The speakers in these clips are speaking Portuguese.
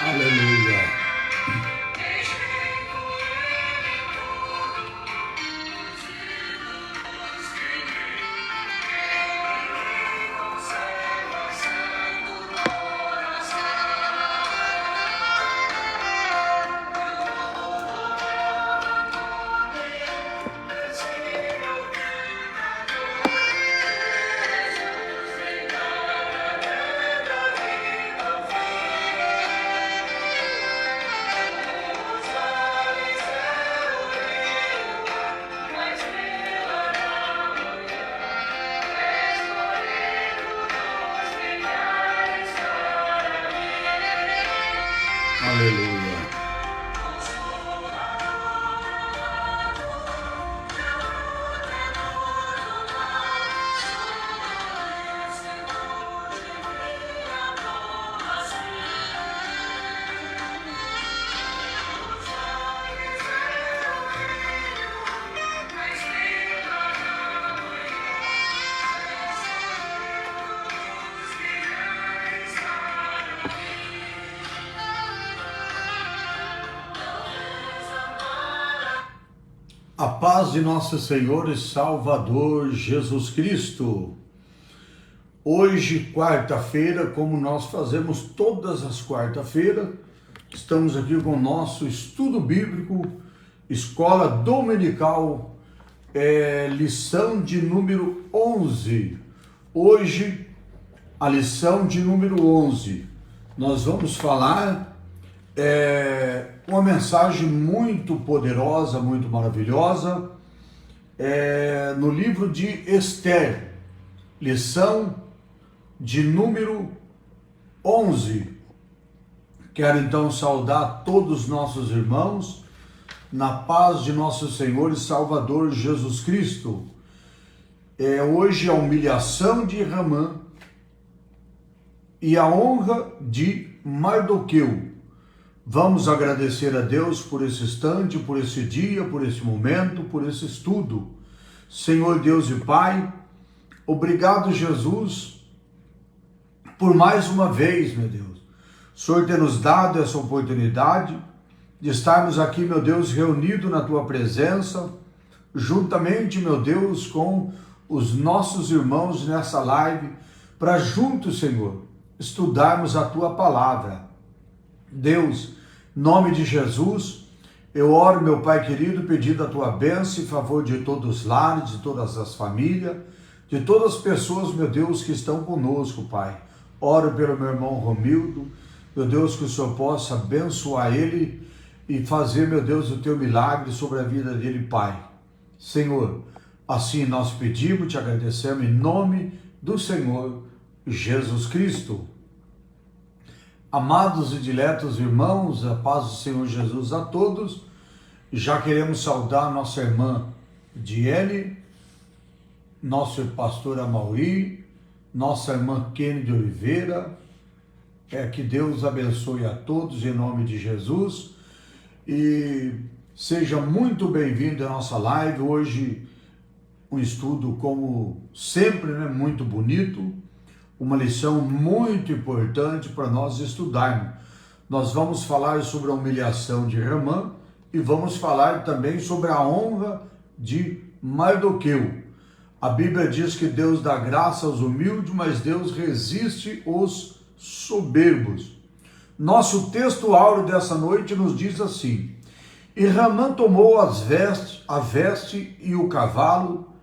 Aleluia. Aleluia. A paz de nosso Senhor e Salvador Jesus Cristo. Hoje, quarta-feira, como nós fazemos todas as quarta-feiras, estamos aqui com o nosso estudo bíblico, Escola Dominical, lição de número 11. Hoje, a lição de número 11. Nós vamos falar uma mensagem muito poderosa, muito maravilhosa, no livro de Esther, lição de número 11. Quero então saudar todos os nossos irmãos na paz de nosso Senhor e Salvador Jesus Cristo. Hoje a humilhação de Ramã e a honra de Mardoqueu. Vamos agradecer a Deus por esse instante, por esse dia, por esse momento, por esse estudo. Senhor Deus e Pai, obrigado, Jesus, por mais uma vez, meu Deus. O Senhor ter nos dado essa oportunidade de estarmos aqui, meu Deus, reunidos na Tua presença, juntamente, meu Deus, com os nossos irmãos nessa live, para juntos, Senhor, estudarmos a Tua palavra. Deus, em nome de Jesus, eu oro, meu Pai querido, pedindo a Tua bênção em favor de todos os lares, de todas as famílias, de todas as pessoas, meu Deus, que estão conosco, Pai. Oro pelo meu irmão Romildo, meu Deus, que o Senhor possa abençoar ele e fazer, meu Deus, o Teu milagre sobre a vida dele, Pai. Senhor, assim nós pedimos, te agradecemos em nome do Senhor Jesus Cristo. Amados e diletos irmãos, a paz do Senhor Jesus a todos. Já queremos saudar nossa irmã Diene, nosso pastor Amauri, nossa irmã Kenny de Oliveira. Que Deus abençoe a todos em nome de Jesus. E seja muito bem-vindo à nossa live. Hoje um estudo, como sempre, né, muito bonito. Uma lição muito importante para nós estudarmos. Nós vamos falar sobre a humilhação de Ramã e vamos falar também sobre a honra de Mardoqueu. A Bíblia diz que Deus dá graça aos humildes, mas Deus resiste os soberbos. Nosso texto áureo dessa noite nos diz assim: E Ramã tomou a veste e o cavalo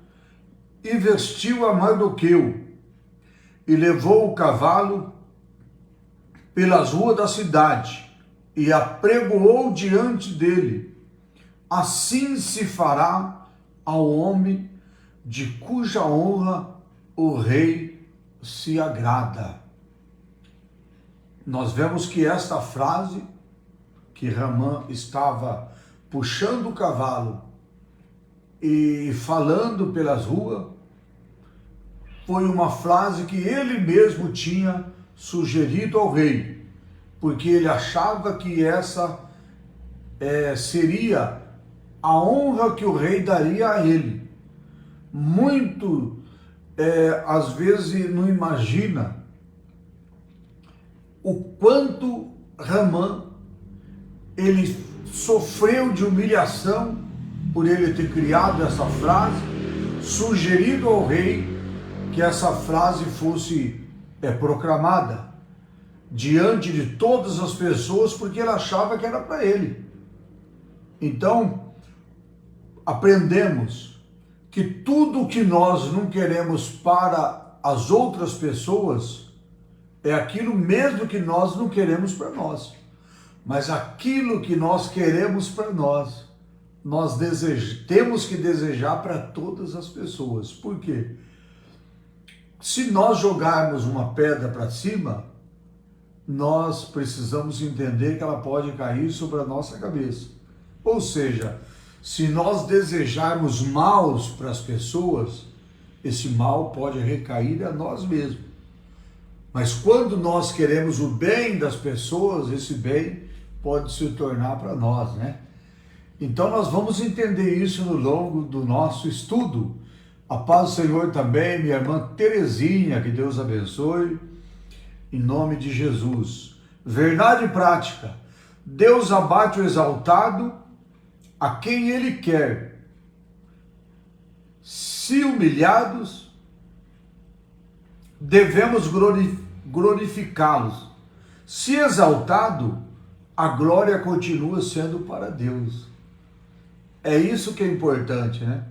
e vestiu a Mardoqueu, e levou o cavalo pelas ruas da cidade e apregoou diante dele. Assim se fará ao homem de cuja honra o rei se agrada. Nós vemos que esta frase, que Ramã estava puxando o cavalo e falando pelas ruas, foi uma frase que ele mesmo tinha sugerido ao rei, porque ele achava que essa seria a honra que o rei daria a ele. Muito, às vezes, não imagina o quanto Ramã, ele sofreu de humilhação por ele ter criado essa frase, sugerido ao rei que essa frase fosse proclamada diante de todas as pessoas, porque ele achava que era para ele. Então, aprendemos que tudo que nós não queremos para as outras pessoas é aquilo mesmo que nós não queremos para nós. Mas aquilo que nós queremos para nós, temos que desejar para todas as pessoas. Por quê? Se nós jogarmos uma pedra para cima, nós precisamos entender que ela pode cair sobre a nossa cabeça. Ou seja, se nós desejarmos maus para as pessoas, esse mal pode recair a nós mesmos. Mas quando nós queremos o bem das pessoas, esse bem pode se tornar para nós, né? Então nós vamos entender isso no longo do nosso estudo. A paz do Senhor também, minha irmã Terezinha, que Deus abençoe, em nome de Jesus. Verdade prática: Deus abate o exaltado a quem Ele quer. Se humilhados, devemos glorificá-los. Se exaltado, a glória continua sendo para Deus. É isso que é importante, né?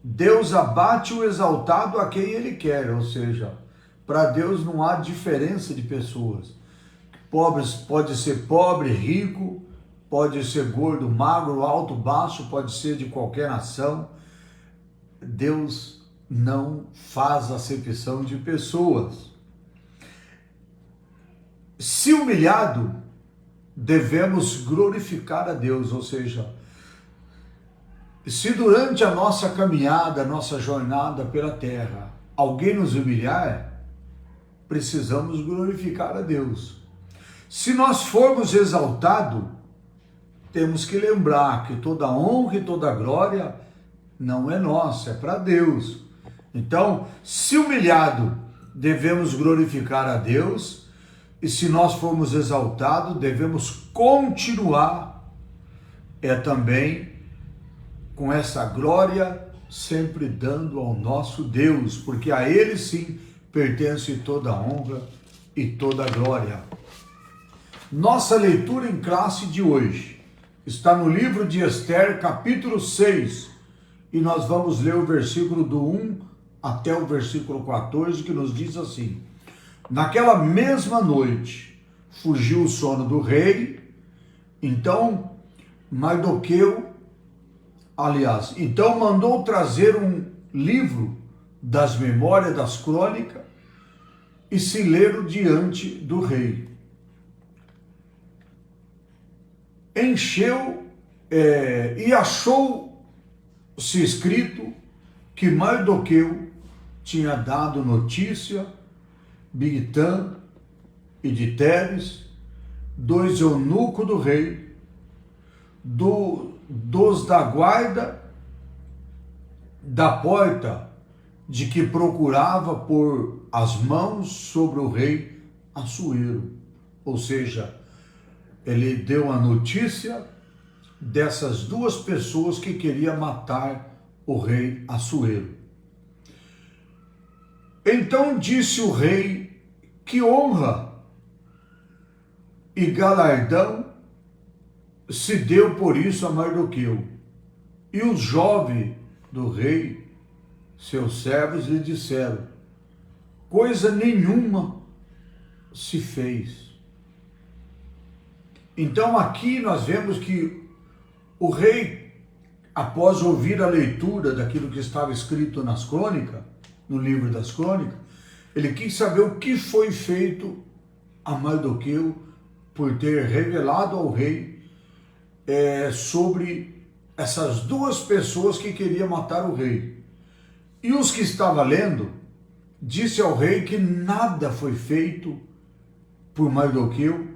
Deus abate o exaltado a quem Ele quer, ou seja, para Deus não há diferença de pessoas. Pobres, pode ser pobre, rico, pode ser gordo, magro, alto, baixo, pode ser de qualquer nação. Deus não faz acepção de pessoas. Se humilhado, devemos glorificar a Deus, ou seja, se durante a nossa caminhada, a nossa jornada pela terra, alguém nos humilhar, precisamos glorificar a Deus. Se nós formos exaltados, temos que lembrar que toda honra e toda glória não é nossa, é para Deus. Então, se humilhado, devemos glorificar a Deus, e se nós formos exaltados, devemos continuar também com essa glória, sempre dando ao nosso Deus, porque a Ele sim pertence toda a honra e toda a glória. Nossa leitura em classe de hoje está no livro de Esther, capítulo 6, e nós vamos ler o versículo do 1 até o versículo 14, que nos diz assim: naquela mesma noite fugiu o sono do rei, então mandou trazer um livro das memórias das crônicas e se leram diante do rei. E achou-se escrito que Mardoqueu tinha dado notícia, Bigtã e de Teres, dois eunucos do rei, dos da guarda da porta, de que procurava pôr as mãos sobre o rei Assuero. Ou seja, ele deu a notícia dessas duas pessoas que queriam matar o rei Assuero. Então disse o rei: que honra e galardão se deu por isso a Mardoqueu. E os jovens do rei, seus servos, lhe disseram: coisa nenhuma se fez. Então aqui nós vemos que o rei, após ouvir a leitura daquilo que estava escrito nas crônicas, no livro das crônicas, ele quis saber o que foi feito a Mardoqueu por ter revelado ao rei sobre essas duas pessoas que queriam matar o rei. E os que estavam lendo, disse ao rei que nada foi feito por Mardoqueu,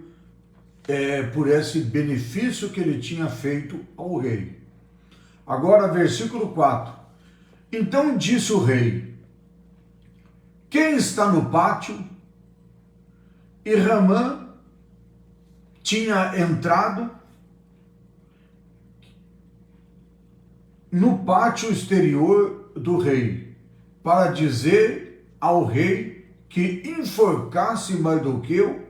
por esse benefício que ele tinha feito ao rei. Agora, versículo 4. Então disse o rei: quem está no pátio? E Ramã tinha entrado no pátio exterior do rei para dizer ao rei que enforcasse Mardoqueu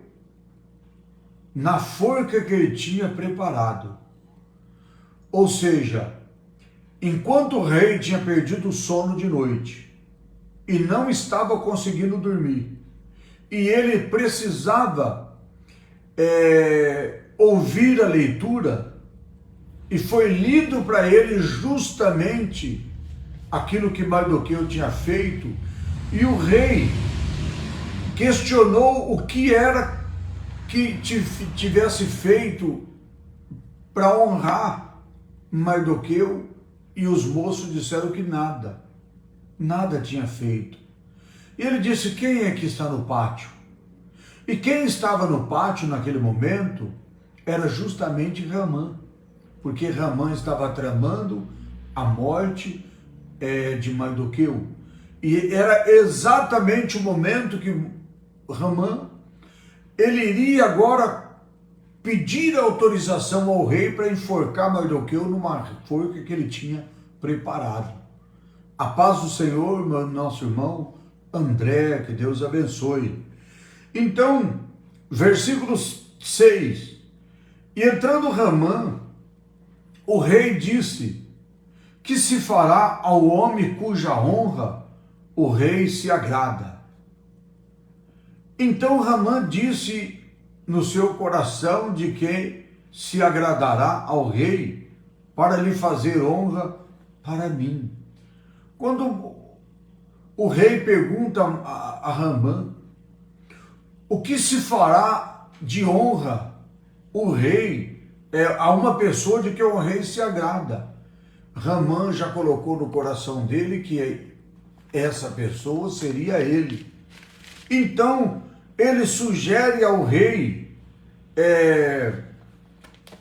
na forca que ele tinha preparado. Ou seja, enquanto o rei tinha perdido o sono de noite e não estava conseguindo dormir, e ele precisava ouvir a leitura, e foi lido para ele justamente aquilo que Mardoqueu tinha feito, e o rei questionou o que era que tivesse feito para honrar Mardoqueu, e os moços disseram que nada tinha feito. E ele disse: quem é que está no pátio? E quem estava no pátio naquele momento era justamente Ramã, porque Ramã estava tramando a morte de Mardoqueu. E era exatamente o momento que Ramã, ele iria agora pedir autorização ao rei para enforcar Mardoqueu numa forca que ele tinha preparado. A paz do Senhor, nosso irmão André, que Deus abençoe. Então, versículo 6. E entrando Ramã, o rei disse: que se fará ao homem cuja honra o rei se agrada? Então Ramã disse no seu coração de que se agradará ao rei para lhe fazer honra para mim. Quando o rei pergunta a Ramã o que se fará de honra o rei a uma pessoa de que o rei se agrada, Ramã já colocou no coração dele que essa pessoa seria ele. Então ele sugere ao rei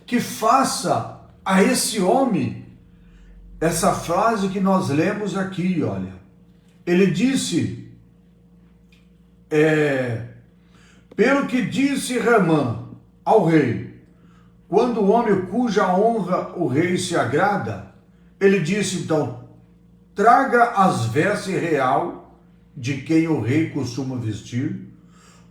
que faça a esse homem essa frase que nós lemos aqui, olha. Ele disse, pelo que disse Ramã ao rei, quando o homem cuja honra o rei se agrada, ele disse então, traga as vestes real de quem o rei costuma vestir,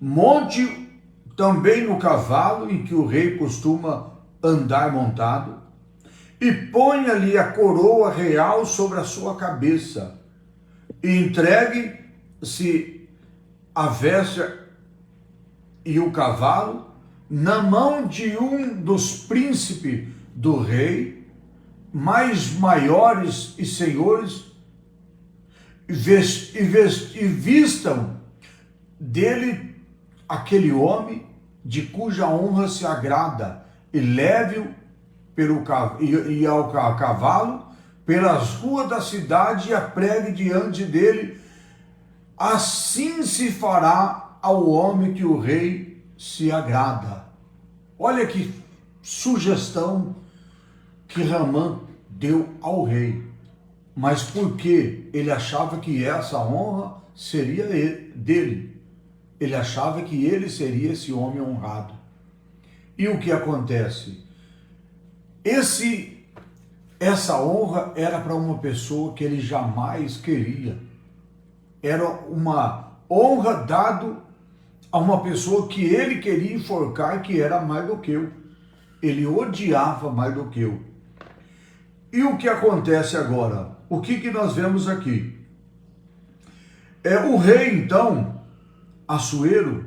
monte também no cavalo em que o rei costuma andar montado, e ponha-lhe a coroa real sobre a sua cabeça, e entregue-se a veste e o cavalo na mão de um dos príncipes do rei, mais maiores e senhores, e vistam dele aquele homem de cuja honra se agrada, e leve-o ao cavalo pelas ruas da cidade e a pregue diante dele. Assim se fará ao homem que o rei se agrada. Olha que sugestão que Ramã deu ao rei. Mas por que ele achava que essa honra seria dele? Ele achava que ele seria esse homem honrado. E o que acontece? Essa honra era para uma pessoa que ele jamais queria. Era uma honra dada a uma pessoa que ele queria enforcar, que era Mardoqueu. Ele odiava Mardoqueu. E o que acontece agora? O que nós vemos aqui? O rei, então, Assuero,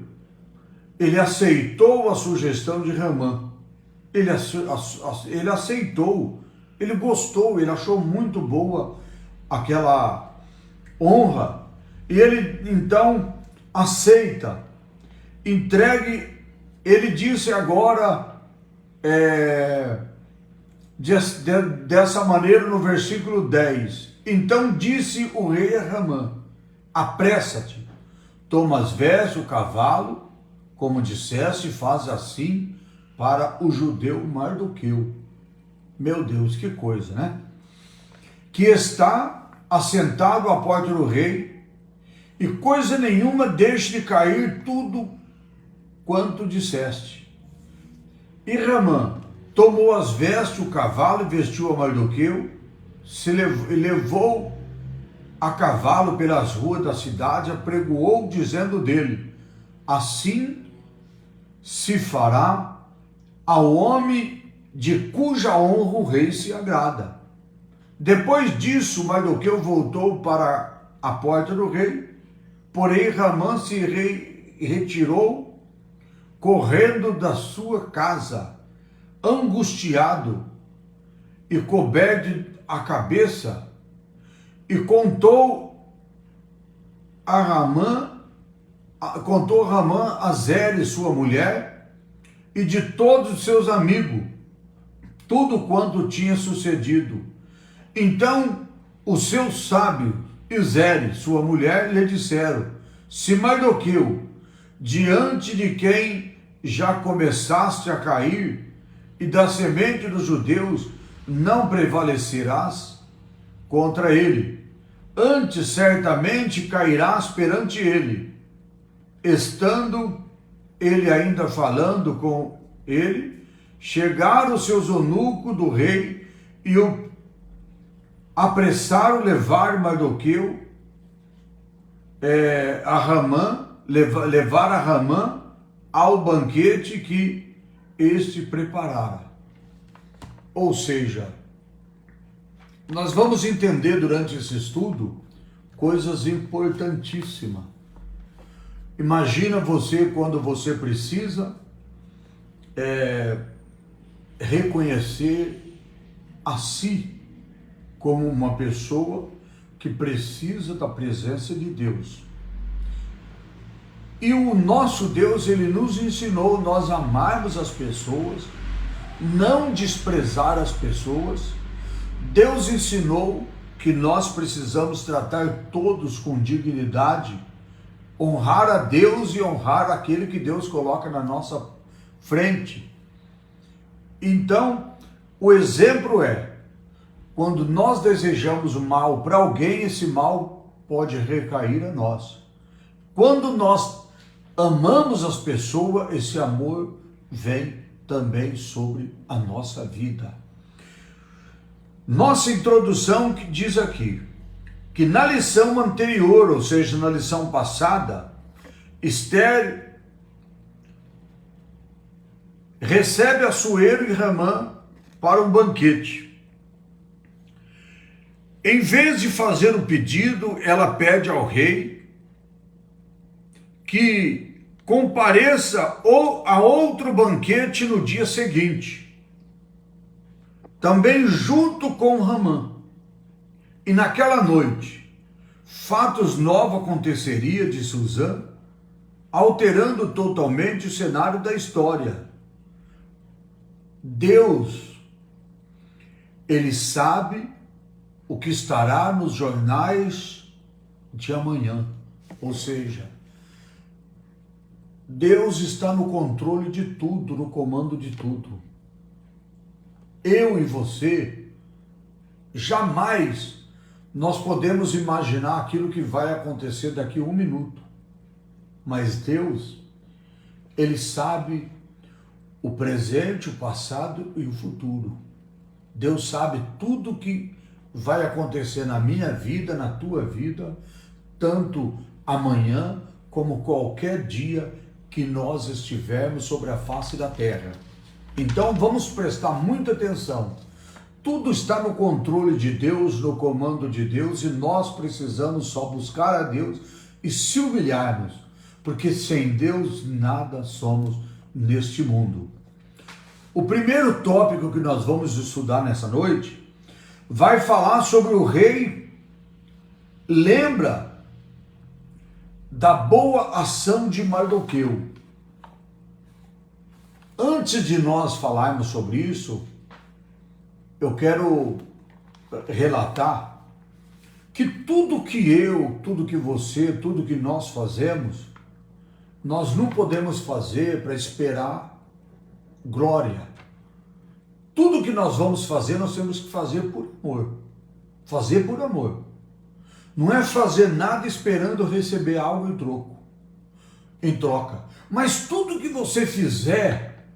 ele aceitou a sugestão de Ramã. Ele aceitou, ele gostou, ele achou muito boa aquela honra. E ele, então, aceita. Entregue, ele disse agora, dessa maneira no versículo 10. Então disse o rei a Ramã, apressa-te, toma as vestes, o cavalo, como disseste, faz assim para o judeu Mardoqueu. Meu Deus, que coisa, né? Que está assentado à porta do rei, e coisa nenhuma deixe de cair tudo quanto disseste. E Ramã tomou as vestes, o cavalo, e vestiu a Mardoqueu, e levou a cavalo pelas ruas da cidade, apregoou, dizendo dele: assim se fará ao homem de cuja honra o rei se agrada. Depois disso, Mardoqueu voltou para a porta do rei, porém Ramã se retirou, correndo da sua casa, angustiado e coberto a cabeça, e contou Ramã a Zere, sua mulher, e de todos os seus amigos, tudo quanto tinha sucedido. Então os seus sábios e Zere, sua mulher, lhe disseram: se Mardoqueu, diante de quem já começaste a cair, e da semente dos judeus não prevalecerás contra ele, antes certamente cairás perante ele. Estando ele ainda falando com ele, chegaram os seus eunucos do rei e o apressaram levar Mardoqueu levar a Ramã ao banquete que este preparara. Ou seja, nós vamos entender durante esse estudo coisas importantíssimas. Imagina você quando você precisa reconhecer a si como uma pessoa que precisa da presença de Deus. E o nosso Deus, ele nos ensinou nós amarmos as pessoas, não desprezar as pessoas. Deus ensinou que nós precisamos tratar todos com dignidade, honrar a Deus e honrar aquele que Deus coloca na nossa frente. Então, o exemplo é, quando nós desejamos o mal para alguém, esse mal pode recair a nós. Quando nós amamos as pessoas, esse amor vem também sobre a nossa vida. Nossa introdução que diz aqui, que na lição anterior, ou seja, na lição passada, Esther recebe Assuero e Ramã para um banquete. Em vez de fazer o pedido, ela pede ao rei que compareça a outro banquete no dia seguinte, também junto com Ramã. E naquela noite, fatos novos aconteceria de Susã, alterando totalmente o cenário da história. Deus, ele sabe o que estará nos jornais de amanhã. Ou seja, Deus está no controle de tudo, no comando de tudo. Eu e você, jamais nós podemos imaginar aquilo que vai acontecer daqui a um minuto. Mas Deus, ele sabe o presente, o passado e o futuro. Deus sabe tudo que vai acontecer na minha vida, na tua vida, tanto amanhã como qualquer dia que nós estivermos sobre a face da terra. Então vamos prestar muita atenção. Tudo está no controle de Deus, no comando de Deus, e nós precisamos só buscar a Deus e se humilharmos, porque sem Deus nada somos neste mundo. O primeiro tópico que nós vamos estudar nessa noite vai falar sobre o rei. Lembra da boa ação de Mardoqueu. Antes de nós falarmos sobre isso, eu quero relatar que tudo que eu, tudo que você, tudo que nós fazemos, nós não podemos fazer para esperar glória. Tudo que nós vamos fazer, nós temos que fazer por amor. Fazer por amor. Não é fazer nada esperando receber algo em troca. Mas tudo que você fizer,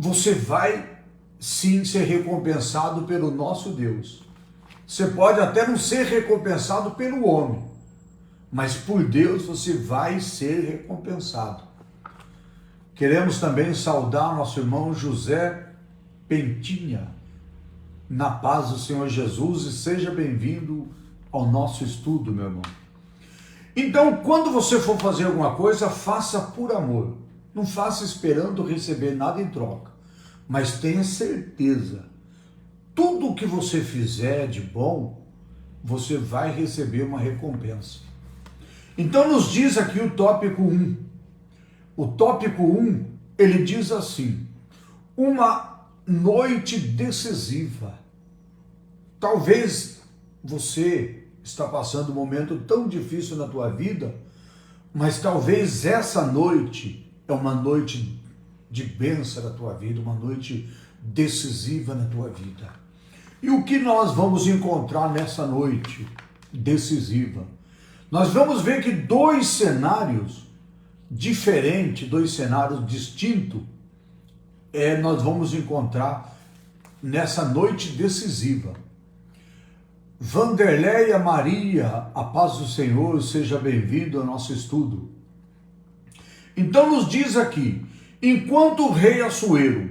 você vai sim ser recompensado pelo nosso Deus. Você pode até não ser recompensado pelo homem, mas por Deus você vai ser recompensado. Queremos também saudar nosso irmão José Pentinha, na paz do Senhor Jesus, e seja bem-vindo ao nosso estudo, meu irmão. Então, quando você for fazer alguma coisa, faça por amor. Não faça esperando receber nada em troca, mas tenha certeza, tudo o que você fizer de bom, você vai receber uma recompensa. Então nos diz aqui o tópico 1. O tópico 1, ele diz assim: uma noite decisiva. Talvez você está passando um momento tão difícil na tua vida, mas talvez essa noite é uma noite de bênção na tua vida, uma noite decisiva na tua vida. E o que nós vamos encontrar nessa noite decisiva? Nós vamos ver que dois cenários diferentes, dois cenários distintos, nós vamos encontrar nessa noite decisiva. Vanderleia Maria, a paz do Senhor, seja bem-vindo ao nosso estudo. Então nos diz aqui: enquanto o rei Assuero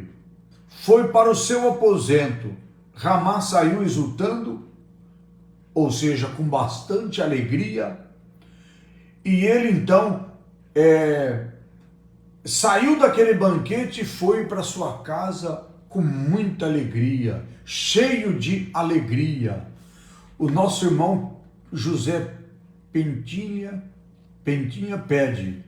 foi para o seu aposento, Ramá saiu exultando, ou seja, com bastante alegria, e ele então saiu daquele banquete e foi para sua casa com muita alegria, cheio de alegria. O nosso irmão José Pentinha pede: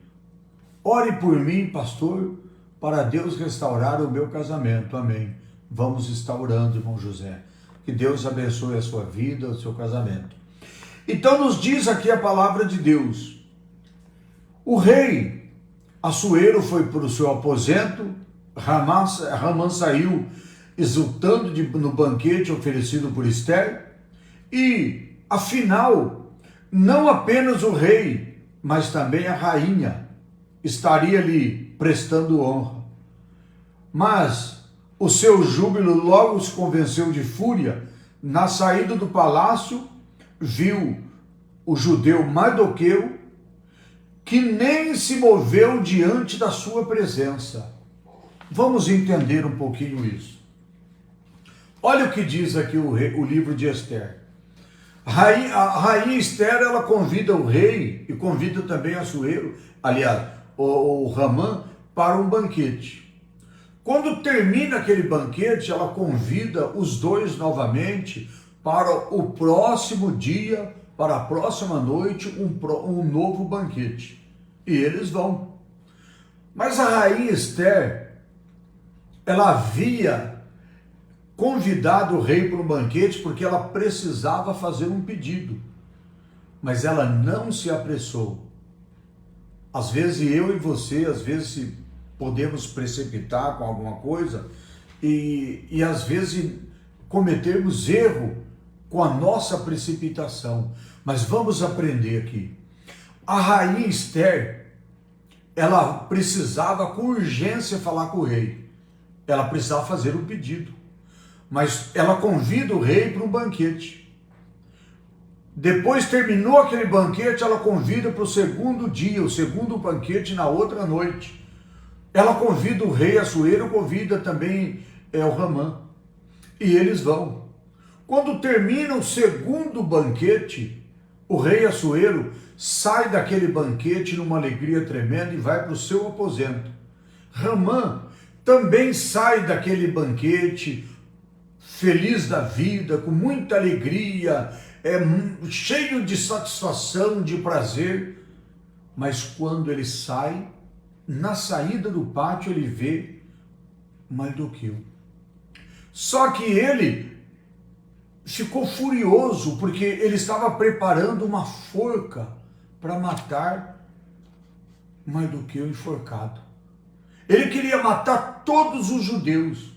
ore por mim, pastor, para Deus restaurar o meu casamento. Amém. Vamos estar orando, irmão José. Que Deus abençoe a sua vida, o seu casamento. Então nos diz aqui a palavra de Deus: o rei Assuero foi para o seu aposento, Ramã saiu exultando no banquete oferecido por Ester, e afinal, não apenas o rei, mas também a rainha estaria lhe prestando honra. Mas o seu júbilo logo os convenceu de fúria. Na saída do palácio, viu o judeu Mardoqueu, que nem se moveu diante da sua presença. Vamos entender um pouquinho isso. Olha o que diz aqui o livro de Ester. A rainha Ester, ela convida o rei e convida também Assuero, aliás, o Ramã, para um banquete. Quando termina aquele banquete, ela convida os dois novamente para o próximo dia, para a próxima noite, um novo banquete. E eles vão. Mas a rainha Ester, ela havia convidado o rei para um banquete porque ela precisava fazer um pedido. Mas ela não se apressou. Às vezes eu e você, às vezes podemos precipitar com alguma coisa e às vezes cometermos erro com a nossa precipitação. Mas vamos aprender aqui. A rainha Ester, ela precisava com urgência falar com o rei. Ela precisava fazer um pedido. Mas ela convida o rei para um banquete. Depois terminou aquele banquete, ela convida para o segundo dia, o segundo banquete na outra noite. Ela convida o rei Assuero, convida também o Ramã. E eles vão. Quando termina o segundo banquete, o rei Assuero sai daquele banquete numa alegria tremenda e vai para o seu aposento. Ramã também sai daquele banquete feliz da vida, com muita alegria, cheio de satisfação, de prazer. Mas quando ele sai, na saída do pátio ele vê Mardoqueu. Só que ele ficou furioso porque ele estava preparando uma forca para matar Mardoqueu enforcado. Ele queria matar todos os judeus.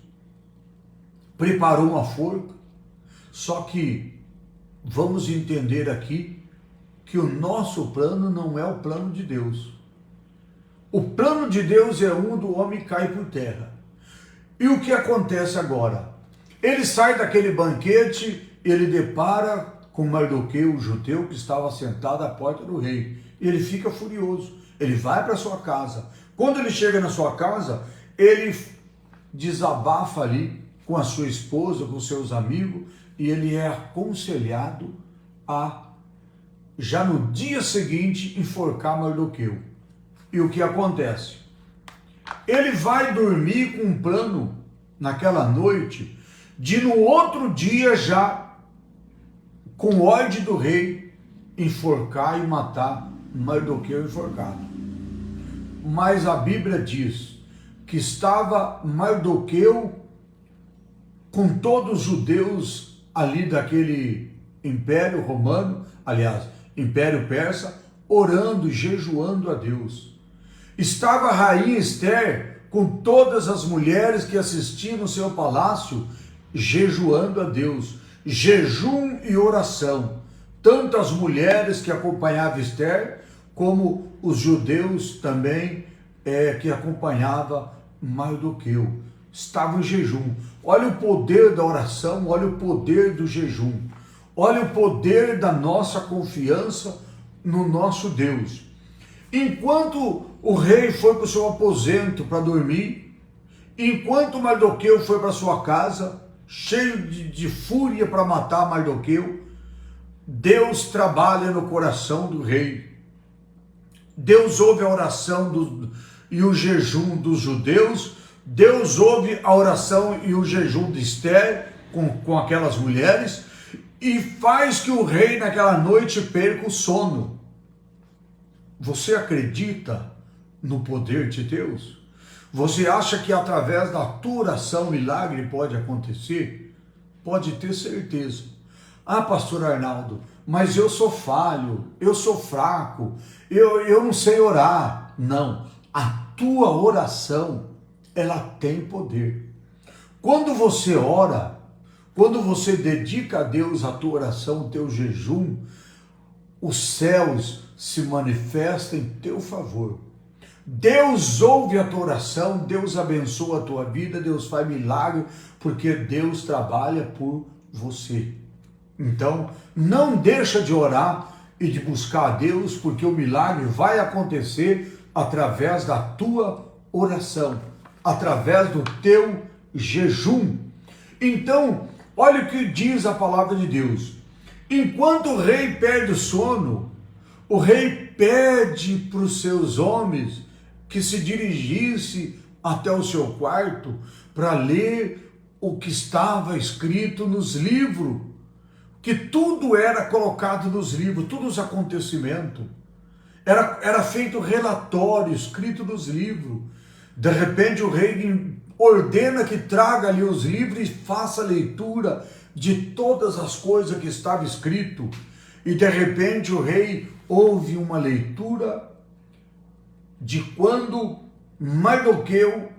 Preparou uma forca. Só que vamos entender aqui que o nosso plano não é o plano de Deus. O plano de Deus é um, do homem cai por terra. E o que acontece agora? Ele sai daquele banquete, ele depara com Mardoqueu, o judeu, que estava sentado à porta do rei. E ele fica furioso. Ele vai para sua casa. Quando ele chega na sua casa, ele desabafa ali com a sua esposa, com seus amigos, e ele é aconselhado a, já no dia seguinte, enforcar Mardoqueu. E o que acontece? Ele vai dormir com um plano, naquela noite, de no outro dia já, com ordem do rei, enforcar e matar Mardoqueu enforcado. Mas a Bíblia diz que estava Mardoqueu com todos os judeus ali daquele Império Romano, aliás, Império Persa, orando e jejuando a Deus. Estava a rainha Esther com todas as mulheres que assistiam no seu palácio, jejuando a Deus. Jejum e oração. Tanto as mulheres que acompanhavam Esther, como os judeus também que acompanhavam Mardoqueu. Estavam em jejum. Olha o poder da oração, olha o poder do jejum. Olha o poder da nossa confiança no nosso Deus. Enquanto o rei foi para o seu aposento para dormir, enquanto Mardoqueu foi para sua casa, cheio de fúria para matar Mardoqueu, Deus trabalha no coração do rei. Deus ouve a oração e o jejum dos judeus. Deus ouve a oração e o jejum de Esther com aquelas mulheres e faz que o rei naquela noite perca o sono. Você acredita no poder de Deus? Você acha que através da tua oração milagre pode acontecer? Pode ter certeza. Ah, pastor Arnaldo, mas eu sou falho, eu sou fraco, eu não sei orar. Não, a tua oração, ela tem poder. Quando você ora, quando você dedica a Deus a tua oração, o teu jejum, os céus se manifestam em teu favor. Deus ouve a tua oração, Deus abençoa a tua vida, Deus faz milagre, porque Deus trabalha por você. Então, não deixa de orar e de buscar a Deus, porque o milagre vai acontecer através da tua oração, através do teu jejum. Então, olha o que diz a palavra de Deus. Enquanto o rei perde o sono, o rei pede para os seus homens que se dirigisse até o seu quarto para ler o que estava escrito nos livros, que tudo era colocado nos livros, todos os acontecimentos. Era feito relatório, escrito nos livros. De repente o rei ordena que traga ali os livros e faça a leitura de todas as coisas que estava escrito. E de repente o rei ouve uma leitura de quando Mardoqueu,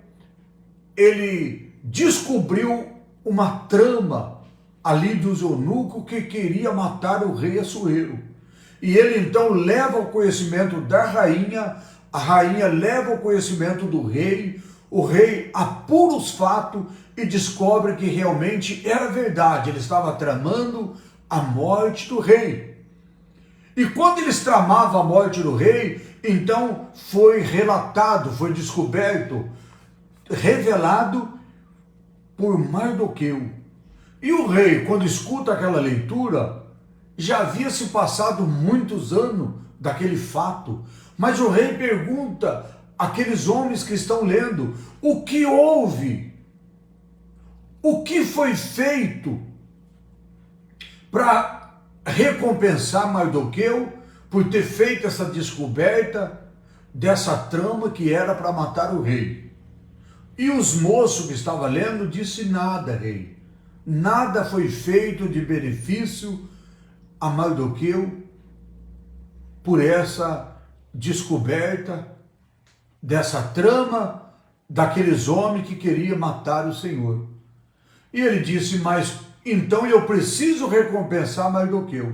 ele descobriu uma trama ali dos eunucos que queria matar o rei Assuero. E ele então leva o conhecimento da rainha, a rainha leva o conhecimento do rei, o rei apura os fatos e descobre que realmente era verdade, ele estava tramando a morte do rei. E quando eles tramavam a morte do rei, então foi relatado, foi descoberto, revelado por Mardoqueu. E o rei, quando escuta aquela leitura, já havia se passado muitos anos daquele fato, mas o rei pergunta àqueles homens que estão lendo, o que houve? O que foi feito para recompensar Mardoqueu por ter feito essa descoberta dessa trama que era para matar o rei? E os moços que estavam lendo disse nada, rei. Nada foi feito de benefício a Mardoqueu por essa descoberta dessa trama daqueles homens que queriam matar o Senhor. E ele disse, mas então eu preciso recompensar Mardoqueu.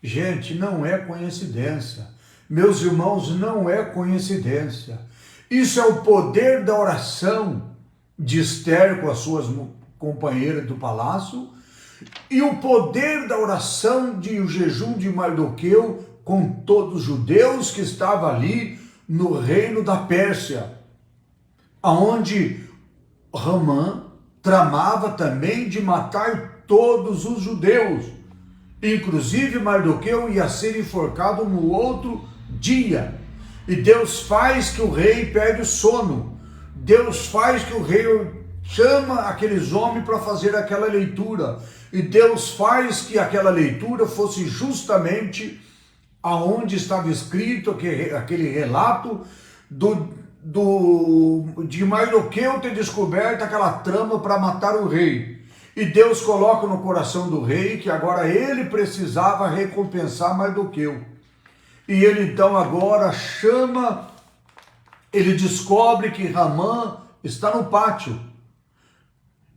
Gente, não é coincidência. Meus irmãos, não é coincidência. Isso é o poder da oração de Esther com as suas companheiras do palácio, e o poder da oração e o jejum de Mardoqueu com todos os judeus que estavam ali no reino da Pérsia, aonde Ramã tramava também de matar todos os judeus. Inclusive Mardoqueu ia ser enforcado no outro dia. E Deus faz que o rei perde o sono. Deus faz que o rei chama aqueles homens para fazer aquela leitura. E Deus faz que aquela leitura fosse justamente aonde estava escrito aquele relato de Mardoqueu ter descoberto aquela trama para matar o rei. E Deus coloca no coração do rei que agora ele precisava recompensar Mardoqueu. E ele então agora chama, ele descobre que Ramã está no pátio.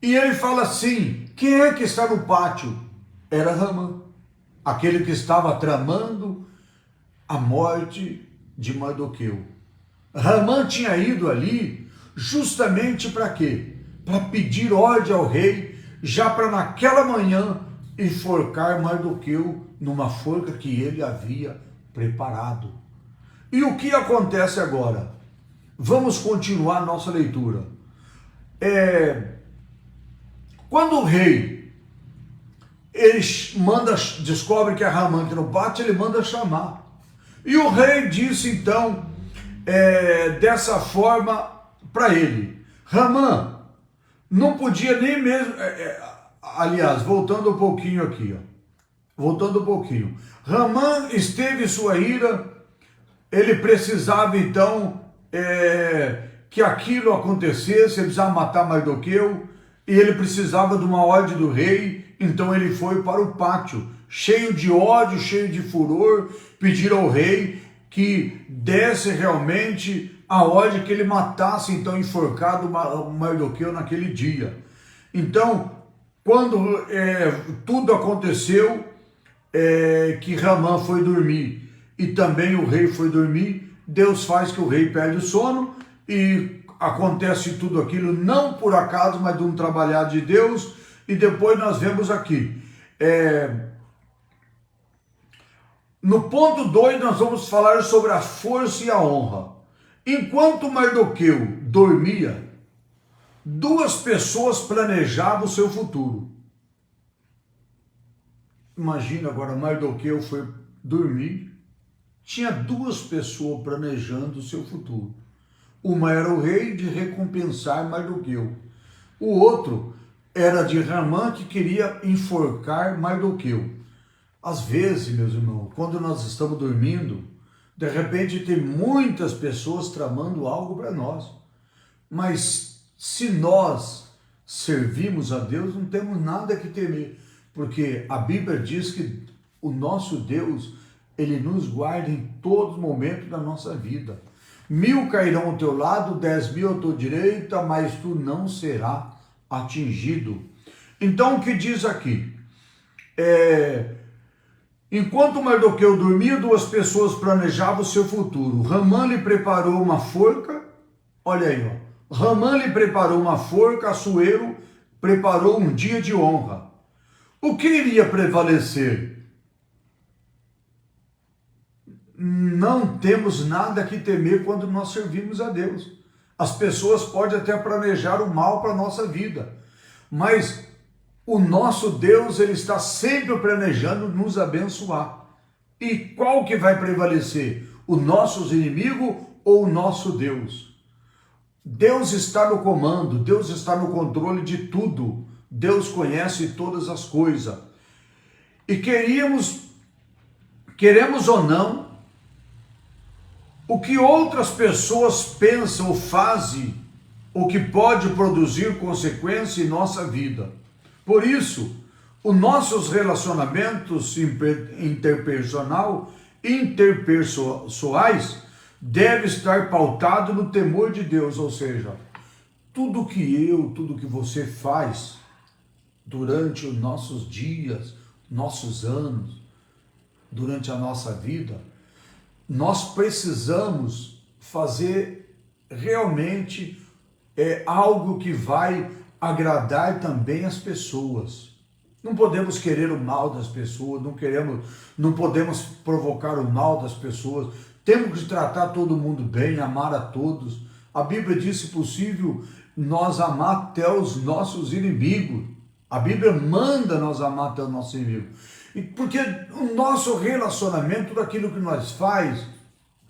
E ele fala assim, quem é que está no pátio? Era Ramã, aquele que estava tramando a morte de Mardoqueu. Ramã tinha ido ali justamente para quê? Para pedir ordem ao rei, já para naquela manhã enforcar Mardoqueu numa forca que ele havia preparado. E o que acontece agora? Vamos continuar a nossa leitura. Quando o rei descobre que é Ramã que no pátio, ele manda chamar. E o rei disse então, dessa forma para ele, Ramã não podia nem mesmo, aliás, voltando um pouquinho aqui, voltando um pouquinho, Ramã esteve em sua ira, ele precisava então que aquilo acontecesse, ele precisava matar Mardoqueu, e ele precisava de uma ordem do rei, então ele foi para o pátio, cheio de ódio, cheio de furor, pedir ao rei que desse realmente a ordem que ele matasse então enforcado Mardoqueu naquele dia. Então, quando tudo aconteceu, que Ramã foi dormir e também o rei foi dormir, Deus faz que o rei perde o sono e acontece tudo aquilo não por acaso, mas de um trabalhar de Deus. E depois nós vemos aqui, no ponto 2 nós vamos falar sobre a força e a honra. Enquanto Mardoqueu dormia, duas pessoas planejavam o seu futuro. Imagina agora, Mardoqueu foi dormir, tinha duas pessoas planejando o seu futuro. Uma era o rei de recompensar Mardoqueu. O outro era de Ramã, que queria enforcar Mardoqueu. Às vezes, meus irmãos, quando nós estamos dormindo, de repente tem muitas pessoas tramando algo para nós. Mas se nós servimos a Deus, não temos nada que temer. Porque a Bíblia diz que o nosso Deus, ele nos guarda em todo momento da nossa vida. 1000 cairão ao teu lado, 10.000 à tua direita, mas tu não serás atingido. Então o que diz aqui? Enquanto Mardoqueu dormia, duas pessoas planejavam o seu futuro. Ramã lhe preparou uma forca, olha aí, ó. Ramã lhe preparou uma forca, Assuero preparou um dia de honra. O que iria prevalecer? Não temos nada que temer quando nós servimos a Deus. As pessoas podem até planejar o mal para a nossa vida, mas o nosso Deus, ele está sempre planejando nos abençoar. E qual que vai prevalecer? Os nossos inimigos ou o nosso Deus? Deus está no comando, Deus está no controle de tudo. Deus conhece todas as coisas. E queremos ou não, o que outras pessoas pensam ou fazem, o que pode produzir consequência em nossa vida. Por isso, os nossos relacionamentos interpessoais devem estar pautados no temor de Deus, ou seja, tudo que você faz durante os nossos dias, nossos anos, durante a nossa vida, nós precisamos fazer realmente é algo que vai agradar também as pessoas. Não podemos querer o mal das pessoas, não podemos provocar o mal das pessoas. Temos que tratar todo mundo bem, amar a todos. A Bíblia diz, se possível, nós amar até os nossos inimigos. A Bíblia manda nós amar até os nossos inimigos. Porque o nosso relacionamento, tudo aquilo que nós faz,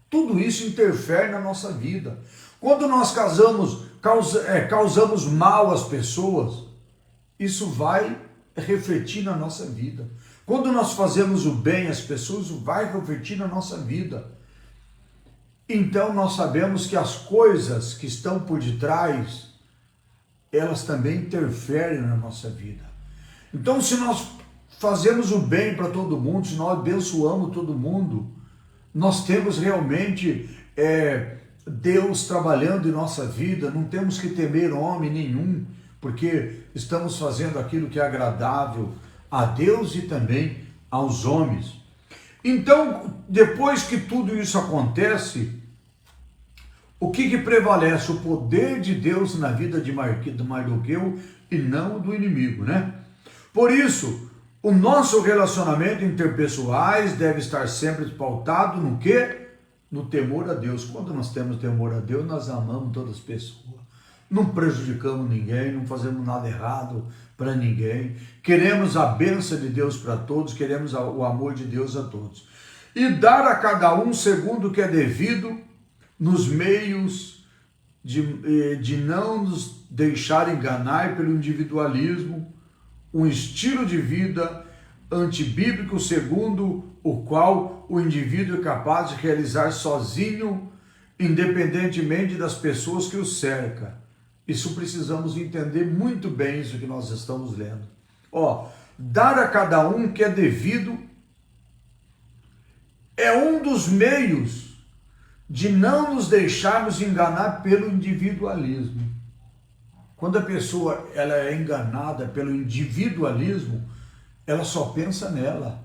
tudo isso interfere na nossa vida. Quando nós causamos mal às pessoas, isso vai refletir na nossa vida. Quando nós fazemos o bem às pessoas, isso vai refletir na nossa vida. Então nós sabemos que as coisas que estão por detrás, elas também interferem na nossa vida. Então, se nós fazemos o bem para todo mundo, se nós abençoamos todo mundo, nós temos realmente Deus trabalhando em nossa vida, não temos que temer homem nenhum, porque estamos fazendo aquilo que é agradável a Deus e também aos homens. Então, depois que tudo isso acontece, o que prevalece? O poder de Deus na vida de Mardoqueu e não do inimigo, né? Por isso, o nosso relacionamento interpessoais deve estar sempre pautado no quê? No temor a Deus. Quando nós temos temor a Deus, nós amamos todas as pessoas. Não prejudicamos ninguém, não fazemos nada errado para ninguém. Queremos a bênção de Deus para todos, queremos o amor de Deus a todos. E dar a cada um segundo o que é devido, nos meios de não nos deixar enganar pelo individualismo, um estilo de vida antibíblico segundo o qual o indivíduo é capaz de realizar sozinho, independentemente das pessoas que o cercam. Isso precisamos entender muito bem, isso que nós estamos lendo. Dar a cada um o que é devido é um dos meios de não nos deixarmos enganar pelo individualismo. Quando a pessoa ela é enganada pelo individualismo, ela só pensa nela.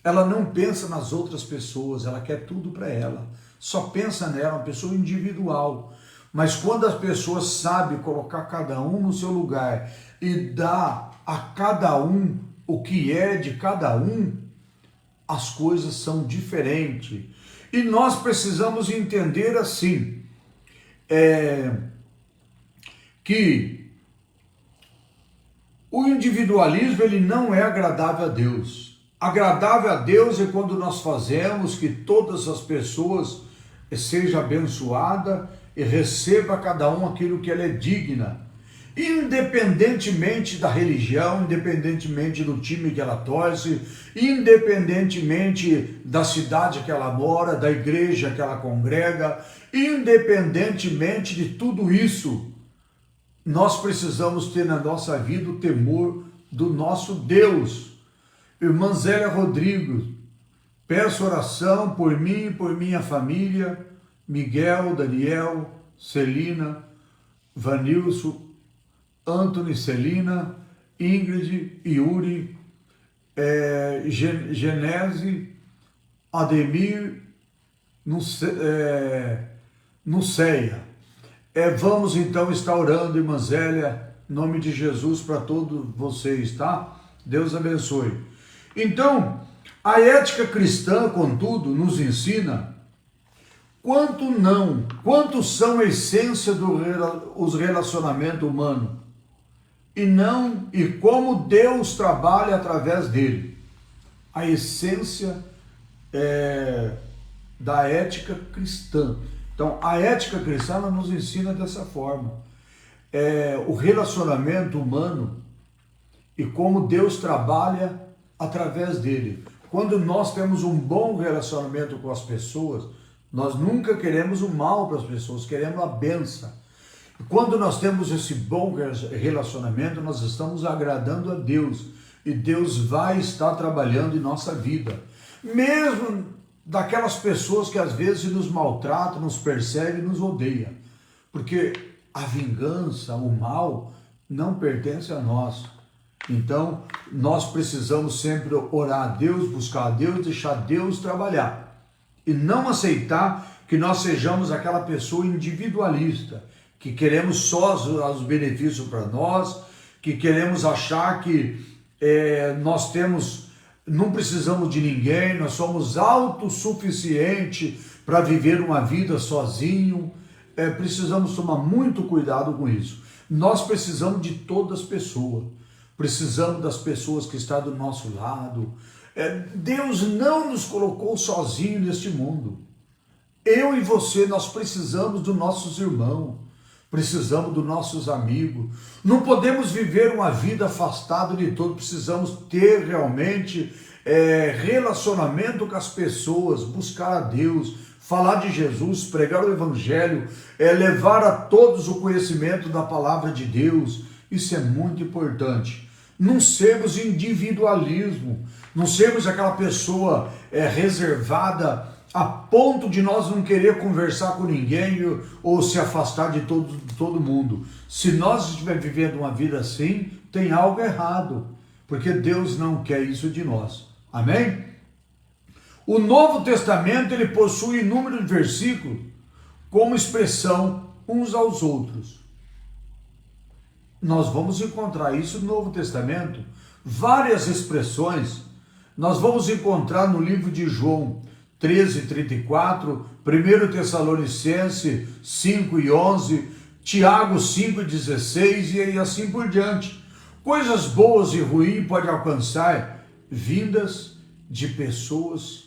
Ela não pensa nas outras pessoas, ela quer tudo para ela. Só pensa nela, uma pessoa individual. Mas quando as pessoas sabem colocar cada um no seu lugar e dar a cada um o que é de cada um, as coisas são diferentes. E nós precisamos entender assim, que o individualismo ele não é agradável a Deus. Agradável a Deus é quando nós fazemos que todas as pessoas sejam abençoadas e receba cada um aquilo que ela é digna, independentemente da religião, independentemente do time que ela torce, independentemente da cidade que ela mora, da igreja que ela congrega, independentemente de tudo isso, nós precisamos ter na nossa vida o temor do nosso Deus. Irmã Zélia Rodrigues, peço oração por mim e por minha família, Miguel, Daniel, Celina, Vanilson, Antony, Celina, Ingrid, Yuri, Genese, Ademir, Nuceia. Vamos então estar orando, irmã Zélia, em nome de Jesus para todos vocês, tá? Deus abençoe. Então, a ética cristã, contudo, nos ensina quanto são a essência dos relacionamentos humanos e como Deus trabalha através dele. A essência da ética cristã. Então, a ética cristã ela nos ensina dessa forma. O relacionamento humano e como Deus trabalha através dele. Quando nós temos um bom relacionamento com as pessoas, nós nunca queremos o mal para as pessoas, queremos a bênção. E quando nós temos esse bom relacionamento, nós estamos agradando a Deus. E Deus vai estar trabalhando em nossa vida. Mesmo daquelas pessoas que às vezes nos maltratam, nos perseguem, nos odeiam. Porque a vingança, o mal, não pertence a nós. Então, nós precisamos sempre orar a Deus, buscar a Deus, deixar Deus trabalhar. E não aceitar que nós sejamos aquela pessoa individualista, que queremos só os benefícios para nós, que queremos achar que nós não precisamos de ninguém, nós somos autossuficientes para viver uma vida sozinho. Precisamos tomar muito cuidado com isso. Nós precisamos de todas as pessoas, precisamos das pessoas que estão do nosso lado. Deus não nos colocou sozinho neste mundo. Eu e você, nós precisamos dos nossos irmãos, precisamos dos nossos amigos. Não podemos viver uma vida afastada de todos, precisamos ter realmente relacionamento com as pessoas, buscar a Deus, falar de Jesus, pregar o Evangelho, levar a todos o conhecimento da palavra de Deus. Isso é muito importante. Não sermos individualismo, não sermos aquela pessoa reservada a ponto de nós não querer conversar com ninguém ou se afastar de todo mundo. Se nós estivermos vivendo uma vida assim, tem algo errado, porque Deus não quer isso de nós. Amém? O Novo Testamento, ele possui inúmeros versículos como expressão uns aos outros. Nós vamos encontrar isso no Novo Testamento, várias expressões. Nós vamos encontrar no livro de João 13:34, 1 Tessalonicenses 5:11, Tiago 5:16 e assim por diante. Coisas boas e ruins podem alcançar vindas de pessoas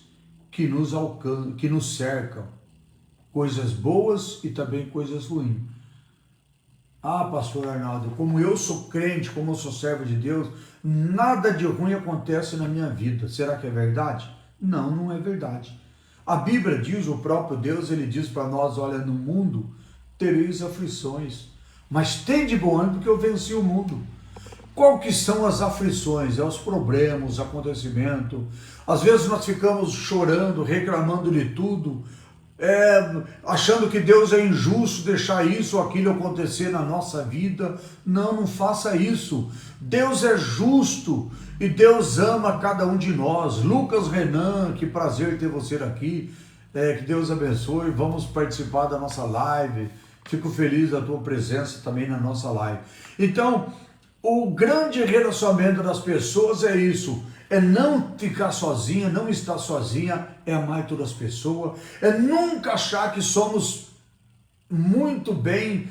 que nos cercam. Coisas boas e também coisas ruins. Ah, pastor Arnaldo, como eu sou crente, como eu sou servo de Deus, nada de ruim acontece na minha vida. Será que é verdade? Não, não é verdade. A Bíblia diz, o próprio Deus, ele diz para nós, olha, no mundo tereis aflições, mas tem de bom ânimo porque eu venci o mundo. Qual que são as aflições? Os problemas, os acontecimentos. Às vezes nós ficamos chorando, reclamando de tudo, achando que Deus é injusto deixar isso ou aquilo acontecer na nossa vida. Não, não faça isso. Deus é justo e Deus ama cada um de nós. Lucas Renan, que prazer ter você aqui. Que Deus abençoe. Vamos participar da nossa live. Fico feliz da tua presença também na nossa live. Então, o grande relacionamento das pessoas é isso. É não ficar sozinha, não estar sozinha, é amar todas as pessoas, é nunca achar que somos muito bem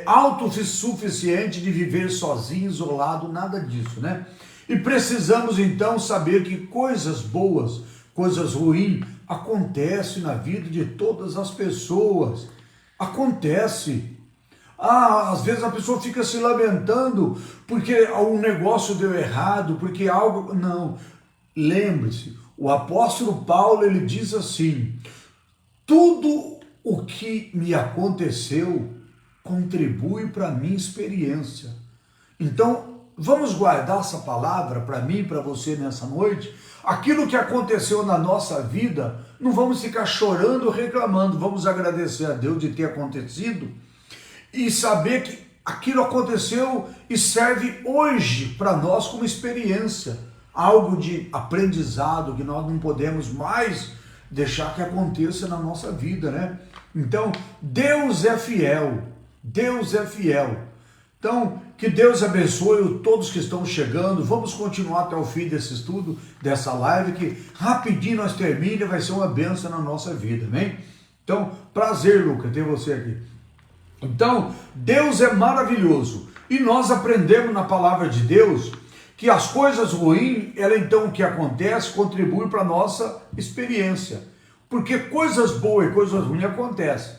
autossuficientes de viver sozinho, isolado, nada disso, né? E precisamos então saber que coisas boas, coisas ruins, acontecem na vida de todas as pessoas. Acontece. Às vezes a pessoa fica se lamentando porque um negócio deu errado, porque algo... Não, lembre-se, o apóstolo Paulo, ele diz assim, tudo o que me aconteceu contribui para a minha experiência. Então, vamos guardar essa palavra para mim e para você nessa noite. Aquilo que aconteceu na nossa vida, não vamos ficar chorando, reclamando, vamos agradecer a Deus de ter acontecido, e saber que aquilo aconteceu e serve hoje para nós como experiência, algo de aprendizado que nós não podemos mais deixar que aconteça na nossa vida, né? Então, Deus é fiel, Deus é fiel. Então, que Deus abençoe todos que estão chegando. Vamos continuar até o fim desse estudo, dessa live, que rapidinho nós terminamos e vai ser uma bênção na nossa vida, amém? Então, prazer, Lucas, ter você aqui. Então, Deus é maravilhoso e nós aprendemos na palavra de Deus que as coisas ruins, então o que acontece, contribui para a nossa experiência, porque coisas boas e coisas ruins acontecem.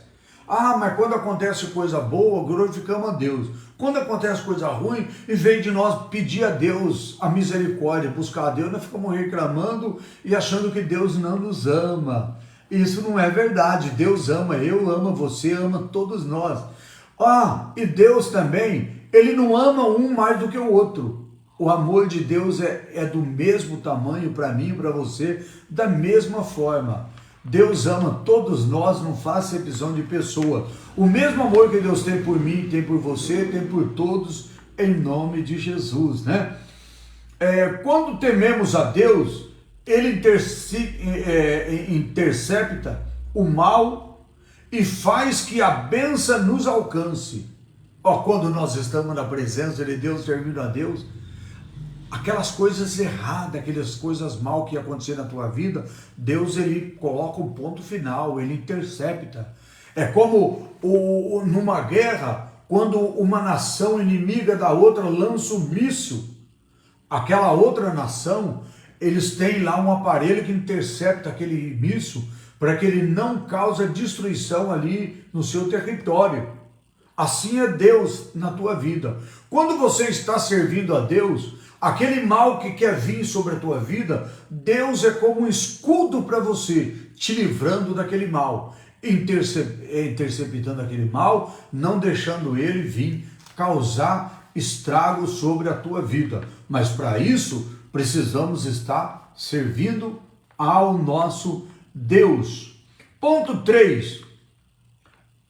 Mas quando acontece coisa boa, glorificamos a Deus. Quando acontece coisa ruim, em vez de nós pedir a Deus a misericórdia, buscar a Deus, nós ficamos reclamando e achando que Deus não nos ama. Isso não é verdade. Deus ama, eu amo, você ama, todos nós. E Deus também, ele não ama um mais do que o outro. O amor de Deus é do mesmo tamanho para mim e para você, da mesma forma. Deus ama todos nós, não faz acepção de pessoa. O mesmo amor que Deus tem por mim, tem por você, tem por todos, em nome de Jesus, né? Quando tememos a Deus, ele intercepta o mal e faz que a bênção nos alcance. Ó, quando nós estamos na presença de Deus, servindo a Deus, aquelas coisas erradas, aquelas coisas mal que iam acontecer na tua vida, Deus, ele coloca um ponto final, ele intercepta. É como numa guerra, quando uma nação inimiga da outra lança um míssil, aquela outra nação, eles têm lá um aparelho que intercepta aquele míssil para que ele não cause destruição ali no seu território. Assim é Deus na tua vida. Quando você está servindo a Deus, aquele mal que quer vir sobre a tua vida, Deus é como um escudo para você, te livrando daquele mal, interceptando aquele mal, não deixando ele vir causar estrago sobre a tua vida. Mas para isso, precisamos estar servindo ao nosso Deus. Ponto 3.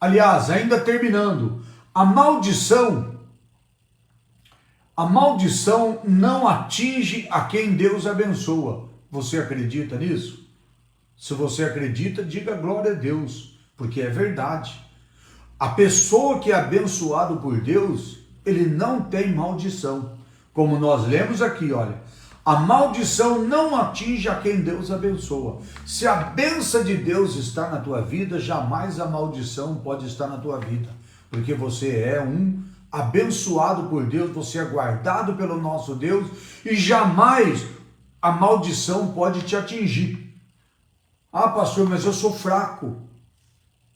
Aliás, ainda terminando, a maldição não atinge a quem Deus abençoa. Você acredita nisso? Se você acredita, diga glória a Deus, porque é verdade. A pessoa que é abençoado por Deus, ele não tem maldição. Como nós lemos aqui, olha, a maldição não atinge a quem Deus abençoa. Se a bênção de Deus está na tua vida, jamais a maldição pode estar na tua vida, porque você é um abençoado por Deus, você é guardado pelo nosso Deus e jamais a maldição pode te atingir. Ah, pastor, mas eu sou fraco.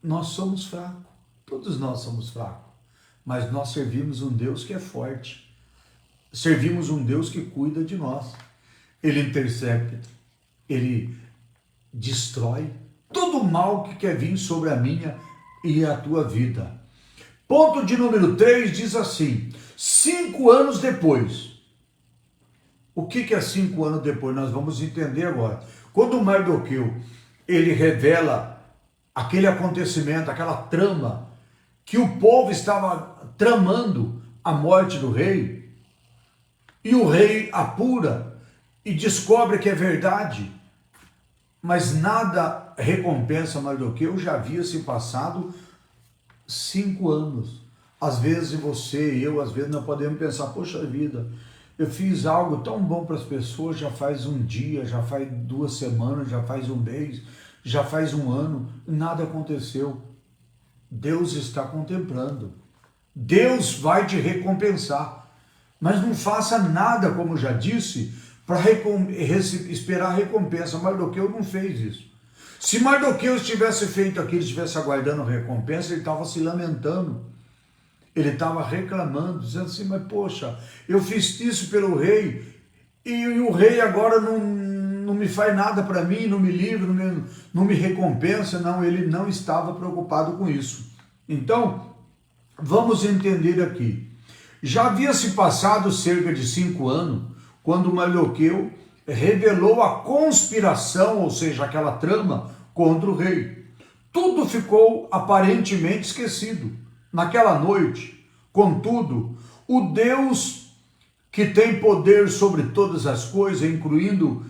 Nós somos fracos, todos nós somos fracos, mas nós servimos um Deus que é forte. Servimos um Deus que cuida de nós. Ele intercepta, ele destrói todo o mal que quer vir sobre a minha e a tua vida. Ponto de número 3 diz assim: 5 anos depois. O que é 5 anos depois? Nós vamos entender agora. Quando Mardoqueu, ele revela aquele acontecimento, aquela trama, que o povo estava tramando a morte do rei, e o rei apura e descobre que é verdade, mas nada recompensa Mardoqueu, já havia se passado 5 anos. Às vezes você e eu, às vezes nós podemos pensar, poxa vida, eu fiz algo tão bom para as pessoas, já faz um dia, já faz 2 semanas, já faz um mês, já faz um ano, nada aconteceu. Deus está contemplando. Deus vai te recompensar. Mas não faça nada, como já disse, para esperar a recompensa. Mardoqueu não fez isso. Se Mardoqueu tivesse feito aquilo, estivesse aguardando a recompensa, ele estava se lamentando. Ele estava reclamando, dizendo assim, mas poxa, eu fiz isso pelo rei, e o rei agora não me faz nada para mim, não me livra, não me recompensa. Não, ele não estava preocupado com isso. Então, vamos entender aqui. Já havia se passado cerca de 5 anos, quando Mardoqueu revelou a conspiração, ou seja, aquela trama contra o rei. Tudo ficou aparentemente esquecido. Naquela noite, contudo, o Deus que tem poder sobre todas as coisas, incluindo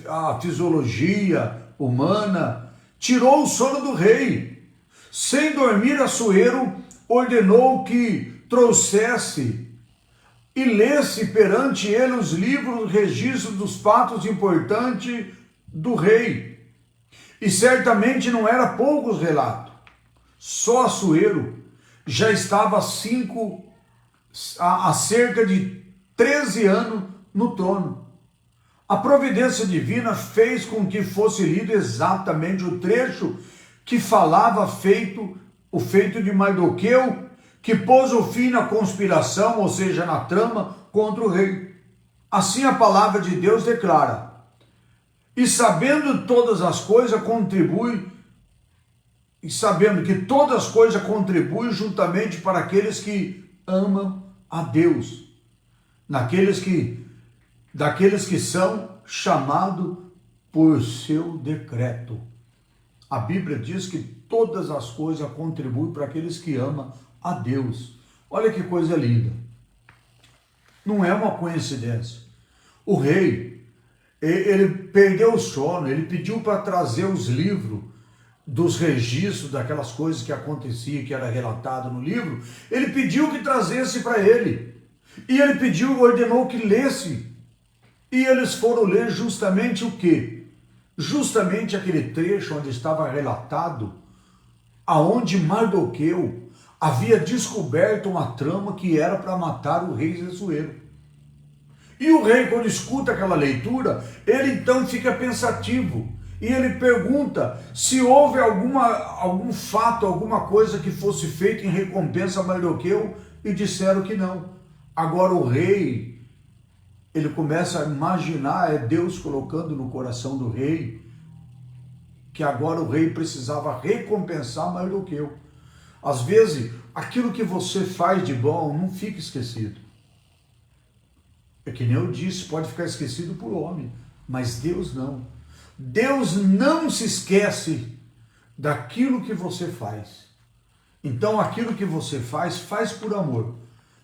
a fisiologia humana, tirou o sono do rei. Sem dormir, Assuero ordenou que trouxesse e lesse perante ele os livros, registros dos fatos importantes do rei. E certamente não era poucos relatos. Só Assuero já estava há cerca de 13 anos no trono. A providência divina fez com que fosse lido exatamente o trecho que falava o feito de Mardoqueu, que pôs o fim na conspiração, ou seja, na trama contra o rei. Assim a palavra de Deus declara: e sabendo todas as coisas contribui, e sabendo que todas as coisas contribuem juntamente para aqueles que amam a Deus, daqueles que são chamados por seu decreto. A Bíblia diz que todas as coisas contribuem para aqueles que amam a Deus. Olha que coisa linda. Não é uma coincidência. O rei, ele perdeu o sono, ele pediu para trazer os livros dos registros daquelas coisas que aconteciam, que era relatado no livro, ele pediu que trazesse para ele. E ele pediu, ordenou que lesse. E eles foram ler justamente o quê? Justamente aquele trecho onde estava relatado aonde Mardoqueu havia descoberto uma trama que era para matar o rei Assuero. E o rei, quando escuta aquela leitura, ele então fica pensativo. E ele pergunta se houve algum fato, alguma coisa que fosse feita em recompensa a Mardoqueu, e disseram que não. Agora o rei, ele começa a imaginar, é Deus colocando no coração do rei, que agora o rei precisava recompensar Mardoqueu. Às vezes, aquilo que você faz de bom não fica esquecido. É que nem eu disse, pode ficar esquecido por homem, mas Deus não. Deus não se esquece daquilo que você faz. Então, aquilo que você faz, faz por amor.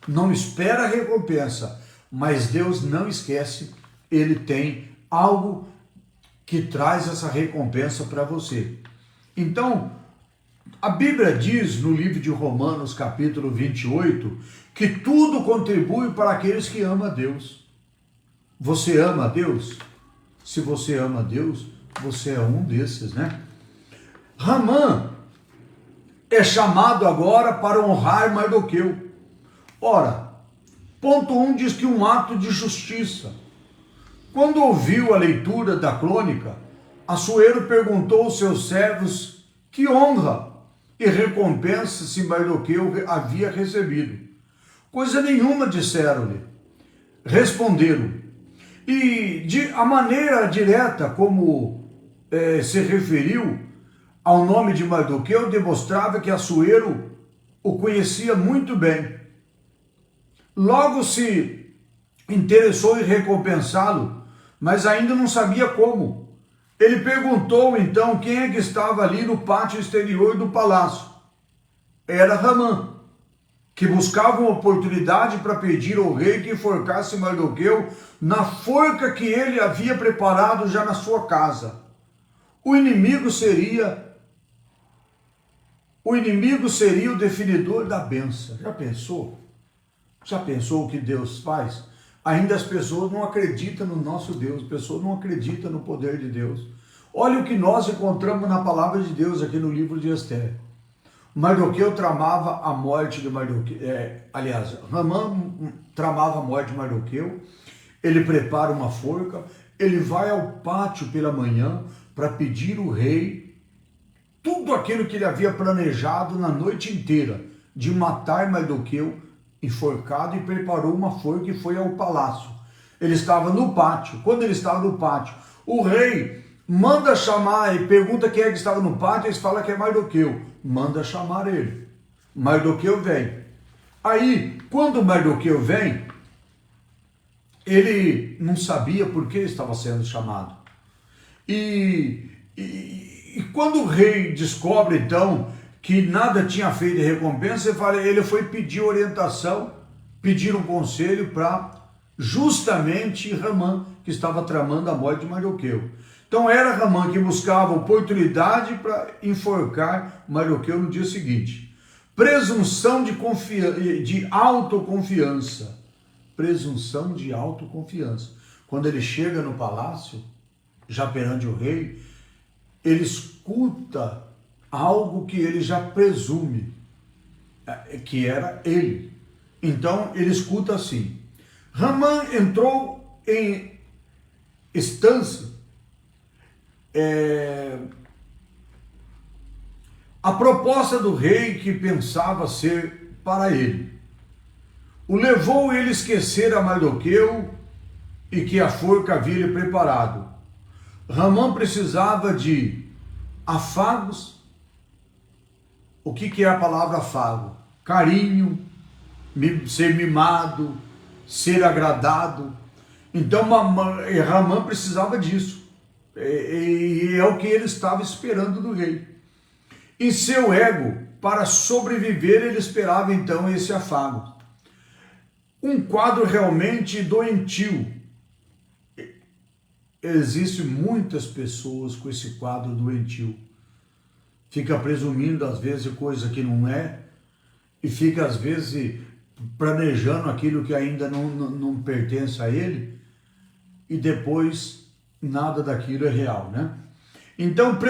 Não espera a recompensa, mas Deus não esquece, Ele tem algo que traz essa recompensa para você. Então, a Bíblia diz no livro de Romanos, capítulo 28, que tudo contribui para aqueles que amam a Deus. Você ama a Deus? Se você ama a Deus, você é um desses, né? Ramã é chamado agora para honrar Mardoqueu. Ora, ponto 1 diz que um ato de justiça. Quando ouviu a leitura da crônica, Assuero perguntou aos seus servos que honra e recompensa se Mardoqueu havia recebido. Coisa nenhuma, disseram-lhe. Responderam. E a maneira direta como se referiu ao nome de Mardoqueu demonstrava que Assuero o conhecia muito bem. Logo se interessou em recompensá-lo, mas ainda não sabia como. Ele perguntou então quem é que estava ali no pátio exterior do palácio. Era Ramã, que buscava uma oportunidade para pedir ao rei que enforcasse Mardoqueu na forca que ele havia preparado já na sua casa. O inimigo seria o definidor da bênção. Já pensou? Já pensou o que Deus faz? Ainda as pessoas não acreditam no nosso Deus, as pessoas não acreditam no poder de Deus. Olha o que nós encontramos na palavra de Deus aqui no livro de Esther. Mardoqueu tramava a morte de Mardoqueu, Ramã tramava a morte de Mardoqueu, ele prepara uma forca, ele vai ao pátio pela manhã para pedir ao rei tudo aquilo que ele havia planejado na noite inteira, de matar Mardoqueu enforcado, e preparou uma forca e foi ao palácio. Ele estava no pátio. Quando ele estava no pátio, o rei manda chamar e pergunta quem é que estava no pátio, eles falam que é Mardoqueu. Manda chamar ele. Mardoqueu vem. Aí, quando Mardoqueu vem, ele não sabia por que estava sendo chamado. E quando o rei descobre, então, que nada tinha feito de recompensa, ele foi pedir orientação, pedir um conselho para justamente Ramã, que estava tramando a morte de Mardoqueu. Então era Ramã que buscava oportunidade para enforcar Mardoqueu no dia seguinte. Presunção de autoconfiança. Presunção de autoconfiança. Quando ele chega no palácio, já perante o rei, ele escuta algo que ele já presume que era ele. Então ele escuta assim: Ramã entrou em estância a proposta do rei que pensava ser para ele. O levou ele a esquecer a Mardoqueu e que a forca havia lhe preparado. Ramã precisava de afagos. O que é a palavra afago? Carinho, ser mimado, ser agradado. Então Ramã precisava disso. E é o que ele estava esperando do rei. Em seu ego, para sobreviver, ele esperava então esse afago. Um quadro realmente doentio. Existem muitas pessoas com esse quadro doentio. fica presumindo às vezes coisa que não é, e fica às vezes planejando aquilo que ainda não pertence a ele, e depois nada daquilo é real, né? Então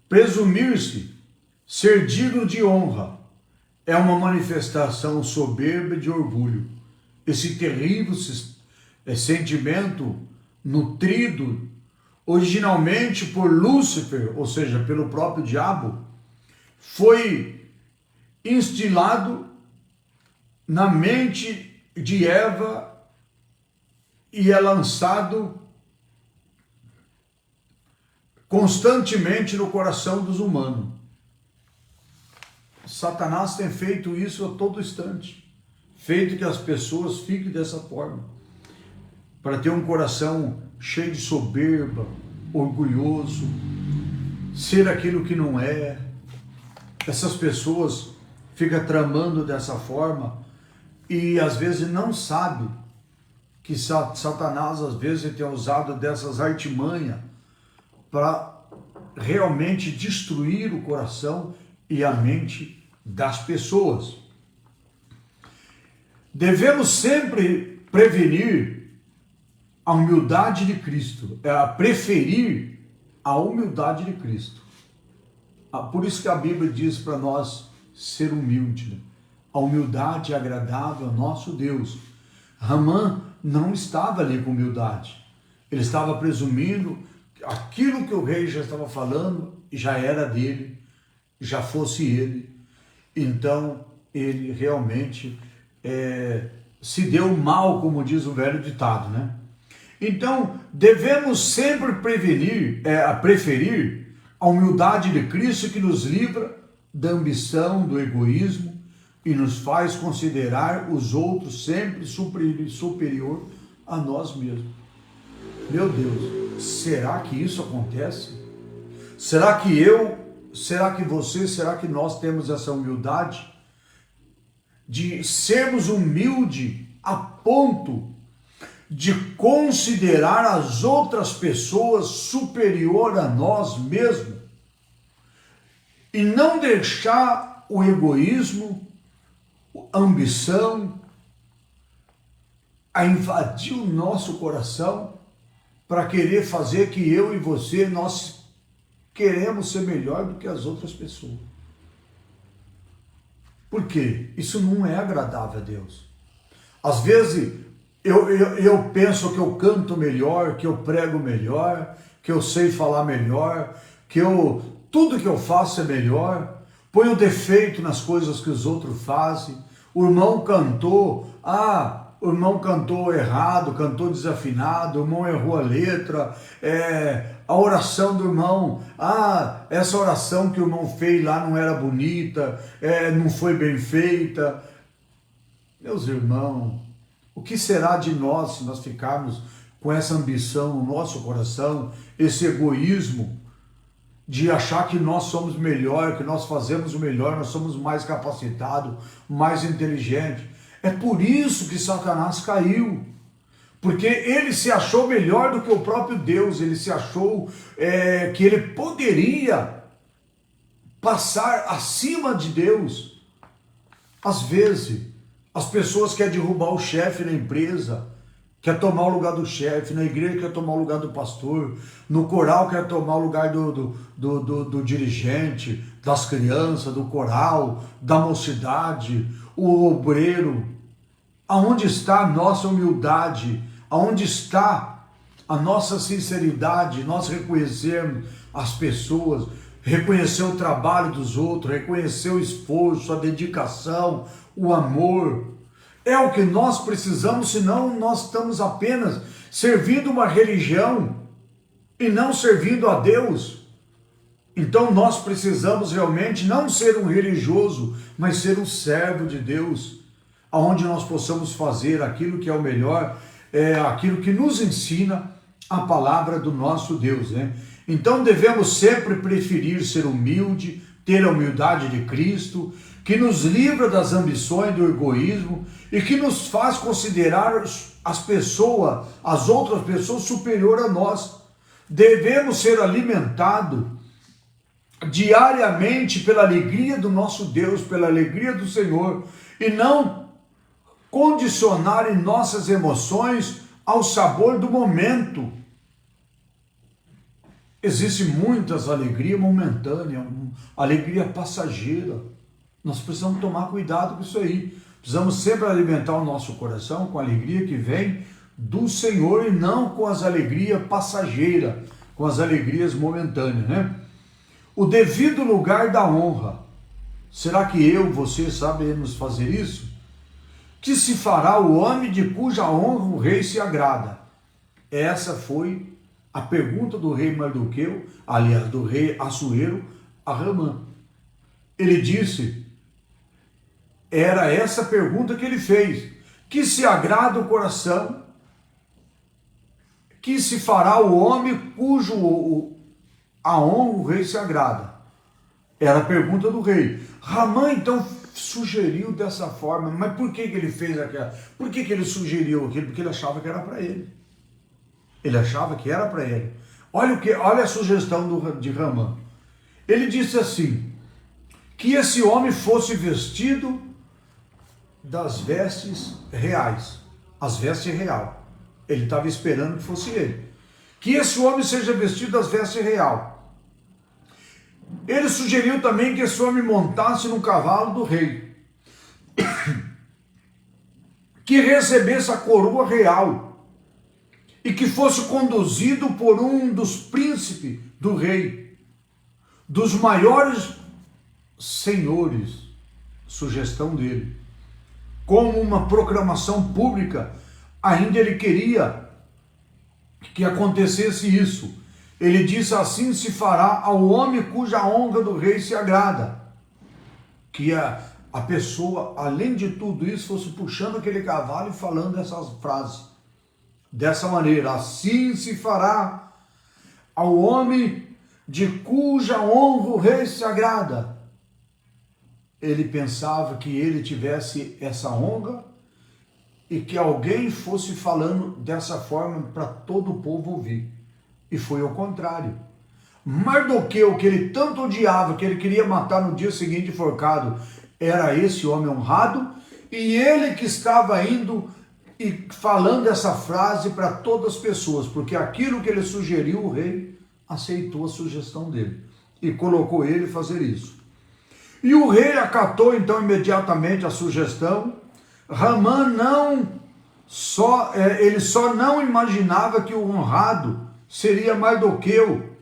presumir-se ser digno de honra é uma manifestação soberba de orgulho. Esse terrível sentimento nutrido originalmente por Lúcifer, ou seja, pelo próprio diabo, foi instilado na mente de Eva e é lançado constantemente no coração dos humanos. Satanás tem feito isso a todo instante, feito que as pessoas fiquem dessa forma, para ter um coração cheio de soberba, orgulhoso, ser aquilo que não é. Essas pessoas ficam tramando dessa forma e às vezes não sabem que Satanás às vezes tem usado dessas artimanhas para realmente destruir o coração e a mente das pessoas. Devemos sempre prevenir a humildade de Cristo, preferir a humildade de Cristo. Por isso que a Bíblia diz para nós ser humilde, né? A humildade é agradável ao nosso Deus. Ramã não estava ali com humildade. Ele estava presumindo aquilo que o rei já estava falando, já era dele, já fosse ele. Então, ele realmente se deu mal, como diz o velho ditado, né? Então, devemos sempre preferir a humildade de Cristo, que nos livra da ambição, do egoísmo e nos faz considerar os outros sempre superior a nós mesmos. Meu Deus, será que isso acontece? Será que será que você, será que nós temos essa humildade de sermos humildes a ponto de considerar as outras pessoas superior a nós mesmos e não deixar o egoísmo, a ambição, a invadir o nosso coração para querer fazer que eu e você, nós queremos ser melhor do que as outras pessoas. Por quê? Isso não é agradável a Deus. Às vezes eu penso que eu canto melhor, que eu prego melhor, que eu sei falar melhor, que tudo que eu faço é melhor, ponho defeito nas coisas que os outros fazem. O irmão cantou, o irmão cantou errado, cantou desafinado, o irmão errou a letra, a oração do irmão, essa oração que o irmão fez lá não era bonita, não foi bem feita. Meus irmãos, o que será de nós se nós ficarmos com essa ambição no nosso coração, esse egoísmo de achar que nós somos melhor, que nós fazemos o melhor, nós somos mais capacitados, mais inteligentes? É por isso que Satanás caiu, porque ele se achou melhor do que o próprio Deus, ele se achou que ele poderia passar acima de Deus. Às vezes, as pessoas querem derrubar o chefe na empresa, quer tomar o lugar do chefe, na igreja quer tomar o lugar do pastor, no coral quer tomar o lugar do dirigente, das crianças, do coral, da mocidade, o obreiro. Aonde está a nossa humildade? Aonde está a nossa sinceridade? Nós reconhecermos as pessoas, reconhecer o trabalho dos outros, reconhecer o esforço, a dedicação, o amor. É o que nós precisamos, senão nós estamos apenas servindo uma religião e não servindo a Deus. Então nós precisamos realmente não ser um religioso, mas ser um servo de Deus, onde nós possamos fazer aquilo que é o melhor, aquilo que nos ensina a palavra do nosso Deus, né? Então devemos sempre preferir ser humilde, ter a humildade de Cristo, que nos livra das ambições, do egoísmo e que nos faz considerar as outras pessoas superior a nós. Devemos ser alimentados diariamente pela alegria do nosso Deus, pela alegria do Senhor, e não condicionar em nossas emoções ao sabor do momento. Existe muitas alegrias momentâneas, alegria passageira. Nós precisamos tomar cuidado com isso aí. Precisamos sempre alimentar o nosso coração com a alegria que vem do Senhor e não com as alegrias passageiras, com as alegrias momentâneas, né? O devido lugar da honra. Será que você sabemos fazer isso? Que se fará o homem de cuja honra o rei se agrada? Essa foi a pergunta do rei Mardoqueu, aliás, do rei Assuero a Ramã. Ele disse, era essa pergunta que ele fez, que se agrada o coração, que se fará o homem cujo a honra o rei se agrada? Era a pergunta do rei. Ramã então sugeriu dessa forma, mas por que ele fez aquela? Por que ele sugeriu aquilo? Porque ele achava que era para ele. Ele achava que era para ele. Olha a sugestão de Ramã. Ele disse assim, que esse homem fosse vestido das vestes reais, as vestes real. Ele estava esperando que fosse ele. Que esse homem seja vestido das vestes real. Ele sugeriu também que esse homem montasse no cavalo do rei, que recebesse a coroa real e que fosse conduzido por um dos príncipes do rei, dos maiores senhores, sugestão dele, como uma proclamação pública. Ainda ele queria que acontecesse isso. Ele disse, assim se fará ao homem cuja honra do rei se agrada. Que a pessoa, além de tudo isso, fosse puxando aquele cavalo e falando essas frases. Dessa maneira, assim se fará ao homem de cuja honra o rei se agrada. Ele pensava que ele tivesse essa honra e que alguém fosse falando dessa forma para todo o povo ouvir. E foi ao contrário. Mardoqueu, que ele tanto odiava, que ele queria matar no dia seguinte enforcado, era esse homem honrado, e ele que estava indo e falando essa frase para todas as pessoas, porque aquilo que ele sugeriu, o rei aceitou a sugestão dele e colocou ele a fazer isso. E o rei acatou então imediatamente a sugestão. Ramã ele só não imaginava que o honrado seria Mardoqueu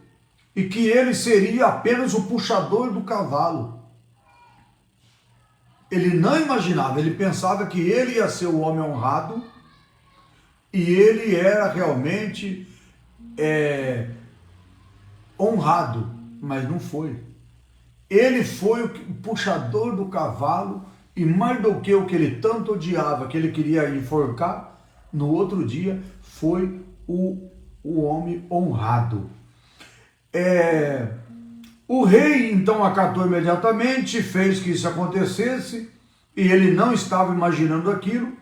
e que ele seria apenas o puxador do cavalo. Ele não imaginava, ele pensava que ele ia ser o homem honrado e ele era realmente honrado, mas não foi. Ele foi o puxador do cavalo e Mardoqueu, que ele tanto odiava, que ele queria enforcar, no outro dia foi o homem honrado. O rei então acatou imediatamente, fez que isso acontecesse, e ele não estava imaginando aquilo,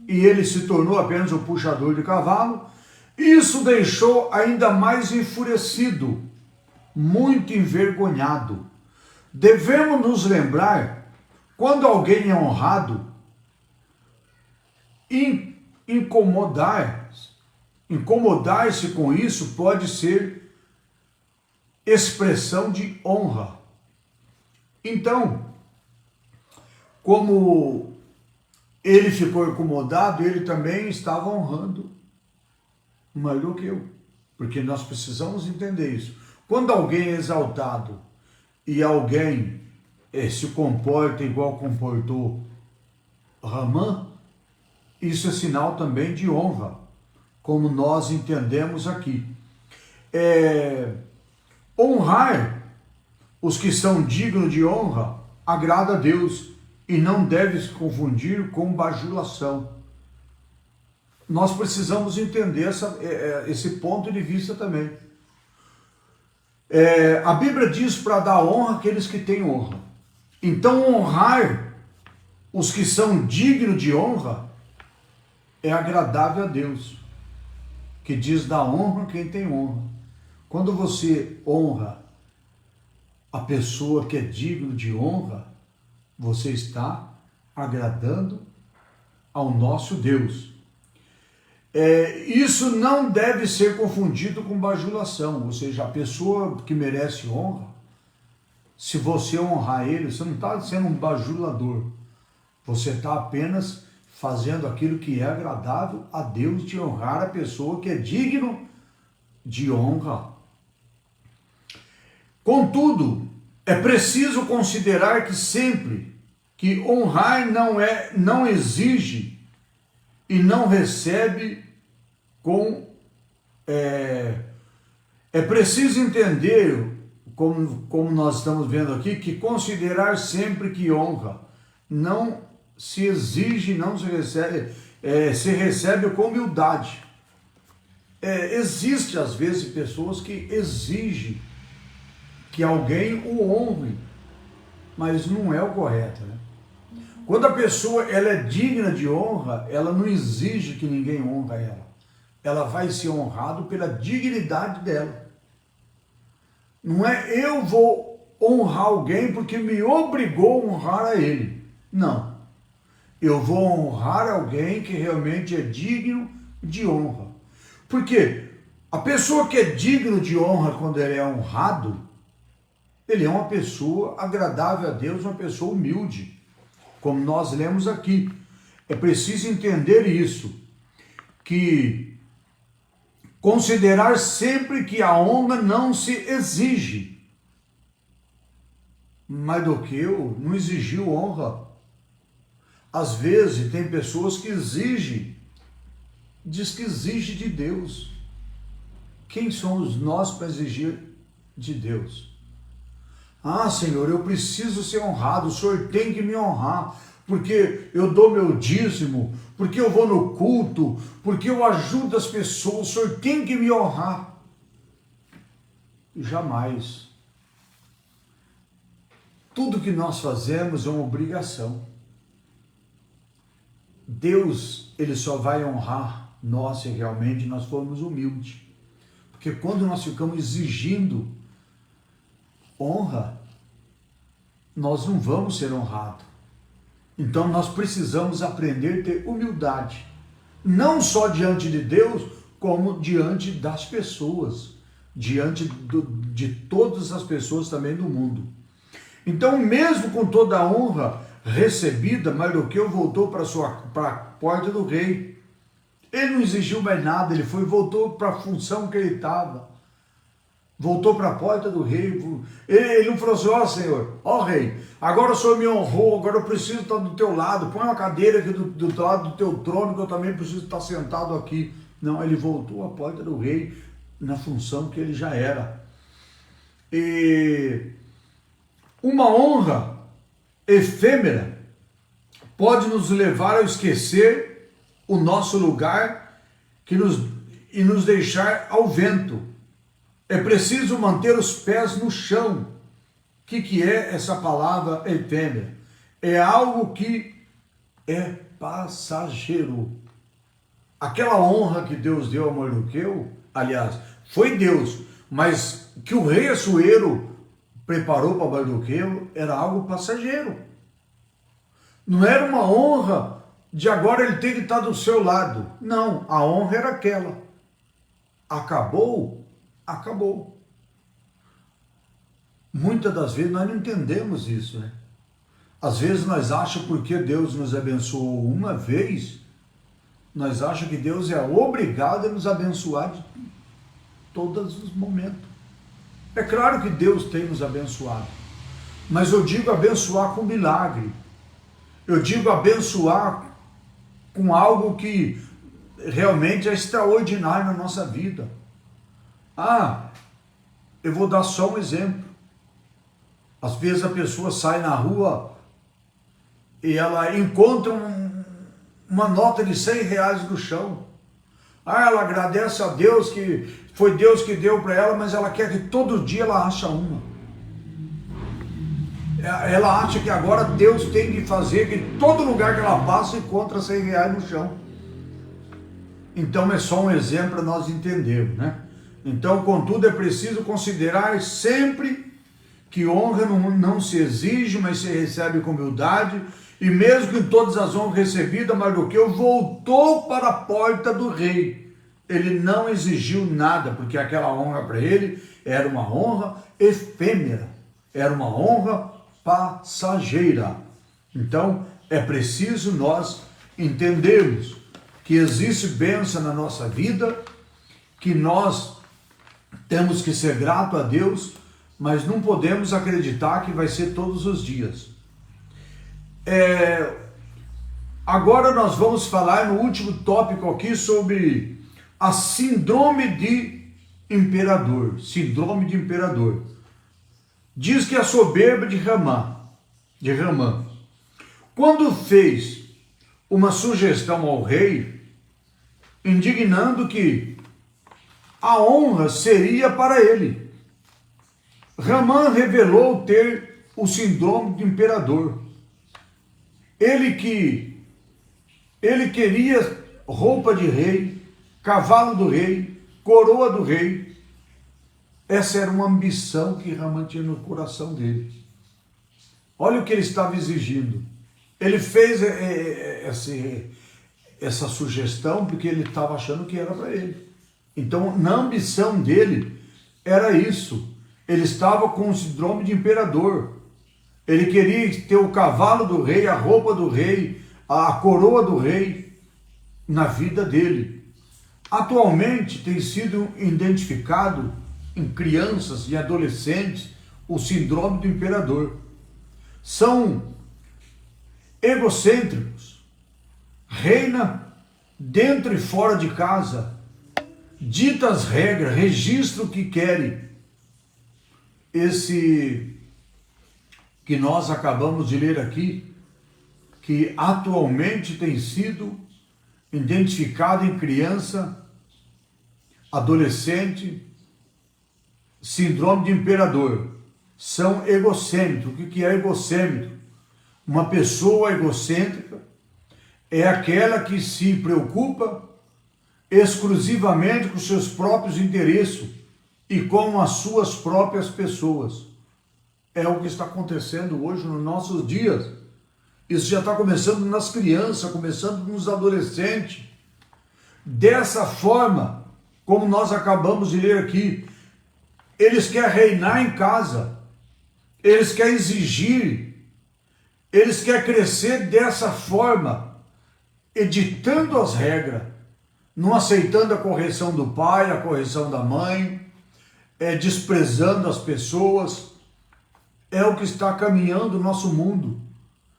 e ele se tornou apenas o puxador de cavalo. Isso deixou ainda mais enfurecido, muito envergonhado. Devemos nos lembrar, quando alguém é honrado, incomodar-se com isso pode ser expressão de honra. Então, como ele ficou incomodado, ele também estava honrando Mardoqueu, porque nós precisamos entender isso. Quando alguém é exaltado e alguém se comporta igual comportou Ramã, isso é sinal também de honra, como nós entendemos aqui. Honrar os que são dignos de honra agrada a Deus e não deve se confundir com bajulação. Nós precisamos entender esse ponto de vista também. A Bíblia diz para dar honra àqueles que têm honra. Então honrar os que são dignos de honra é agradável a Deus, que diz dá honra a quem tem honra. Quando você honra a pessoa que é digno de honra, você está agradando ao nosso Deus. Isso não deve ser confundido com bajulação, ou seja, a pessoa que merece honra, se você honrar ele, você não está sendo um bajulador, você está apenas fazendo aquilo que é agradável a Deus, de honrar a pessoa que é digno de honra. Contudo, é preciso considerar que sempre que honrar não exige e não recebe com... É preciso entender, como nós estamos vendo aqui, que considerar sempre que honra não se exige, não se recebe, se recebe com humildade. Existe às vezes pessoas que exigem que alguém o honre, mas não é o correto, né? Quando a pessoa ela é digna de honra, ela não exige que ninguém honra ela. Ela vai ser honrado pela dignidade dela. Não é eu vou honrar alguém porque me obrigou a honrar a ele. Não. Eu vou honrar alguém que realmente é digno de honra. Porque a pessoa que é digno de honra quando ele é honrado, ele é uma pessoa agradável a Deus, uma pessoa humilde, como nós lemos aqui. É preciso entender isso, que considerar sempre que a honra não se exige. Mardoqueu não exigiu honra. Às vezes tem pessoas que exigem, diz que exige de Deus. Quem somos nós para exigir de Deus? Ah, Senhor, eu preciso ser honrado, o Senhor tem que me honrar, porque eu dou meu dízimo, porque eu vou no culto, porque eu ajudo as pessoas, o Senhor tem que me honrar. Jamais. Tudo que nós fazemos é uma obrigação. Deus, ele só vai honrar nós se realmente nós formos humildes. Porque quando nós ficamos exigindo honra, nós não vamos ser honrados. Então nós precisamos aprender a ter humildade, não só diante de Deus, como diante das pessoas, diante de todas as pessoas também do mundo. Então, mesmo com toda a honra recebida, Mardoqueu voltou para a porta do rei. Ele não exigiu mais nada, ele voltou para a função que ele estava. Voltou para a porta do rei. Ele não falou assim: ó Senhor, ó rei, agora o Senhor me honrou, agora eu preciso estar do teu lado, põe uma cadeira aqui do lado do teu trono, que eu também preciso estar sentado aqui. Não, ele voltou à porta do rei na função que ele já era. E uma honra efêmera pode nos levar a esquecer o nosso lugar e nos deixar ao vento. É preciso manter os pés no chão. O que é essa palavra efêmera? É algo que é passageiro. Aquela honra que Deus deu a Mardoqueu, aliás, foi Deus, mas que o rei Assuero preparou para Mardoqueu era algo passageiro. Não era uma honra de agora ele tem que estar do seu lado. Não, a honra era aquela. Acabou. Acabou. Muitas das vezes nós não entendemos isso, né? Às vezes nós achamos porque Deus nos abençoou uma vez, nós achamos que Deus é obrigado a nos abençoar de todos os momentos. É claro que Deus tem nos abençoado, mas eu digo abençoar com milagre. Eu digo abençoar com algo que realmente é extraordinário na nossa vida. Eu vou dar só um exemplo. Às vezes a pessoa sai na rua e ela encontra uma nota de 100 reais no chão. Ela agradece a Deus que foi Deus que deu para ela, mas ela quer que todo dia ela ache uma. Ela acha que agora Deus tem que fazer que todo lugar que ela passa encontra 100 reais no chão. Então é só um exemplo para nós entendermos, né? Então, contudo, é preciso considerar sempre que honra não se exige, mas se recebe com humildade, e mesmo que todas as honras recebidas, Mardoqueu voltou para a porta do rei. Ele não exigiu nada, porque aquela honra para ele era uma honra efêmera, era uma honra passageira. Então, é preciso nós entendermos que existe bênção na nossa vida, que nós temos que ser grato a Deus, mas não podemos acreditar que vai ser todos os dias. Agora nós vamos falar no último tópico aqui sobre a síndrome de imperador. Síndrome de imperador. Diz que a soberba de Ramã, quando fez uma sugestão ao rei, indignando que a honra seria para ele. Ramã revelou ter o síndrome de imperador. Ele queria roupa de rei, cavalo do rei, coroa do rei. Essa era uma ambição que Ramã tinha no coração dele. Olha o que ele estava exigindo. Ele fez essa sugestão porque ele estava achando que era para ele. Então, na ambição dele, era isso. Ele estava com o síndrome de imperador. Ele queria ter o cavalo do rei, a roupa do rei, a coroa do rei na vida dele. Atualmente tem sido identificado em crianças e adolescentes o síndrome do imperador. São egocêntricos, reina dentro e fora de casa, dita as regras, registra o que querem. Esse que nós acabamos de ler aqui, que atualmente tem sido identificado em criança, adolescente, síndrome de imperador. São egocêntricos. O que é egocêntrico? Uma pessoa egocêntrica é aquela que se preocupa exclusivamente com seus próprios interesses e com as suas próprias pessoas. É o que está acontecendo hoje nos nossos dias. Isso já está começando nas crianças, começando nos adolescentes. Dessa forma, como nós acabamos de ler aqui, eles querem reinar em casa, eles querem exigir, eles querem crescer dessa forma, editando as regras, não aceitando a correção do pai, a correção da mãe, desprezando as pessoas. É o que está caminhando o nosso mundo.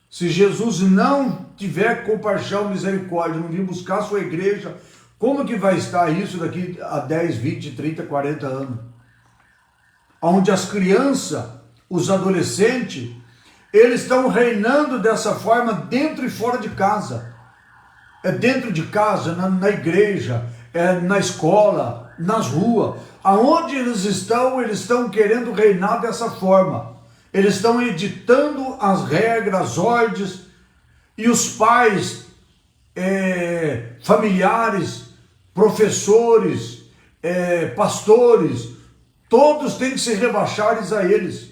Se Jesus não tiver compaixão, misericórdia, não vir buscar a sua igreja, como que vai estar isso daqui a 10, 20, 30, 40 anos? Onde as crianças, os adolescentes, eles estão reinando dessa forma dentro e fora de casa. É dentro de casa, na igreja, na escola, nas ruas. Aonde eles estão querendo reinar dessa forma. Eles estão editando as regras, as ordens, e os pais, familiares, professores, pastores, todos têm que se rebaixar a eles.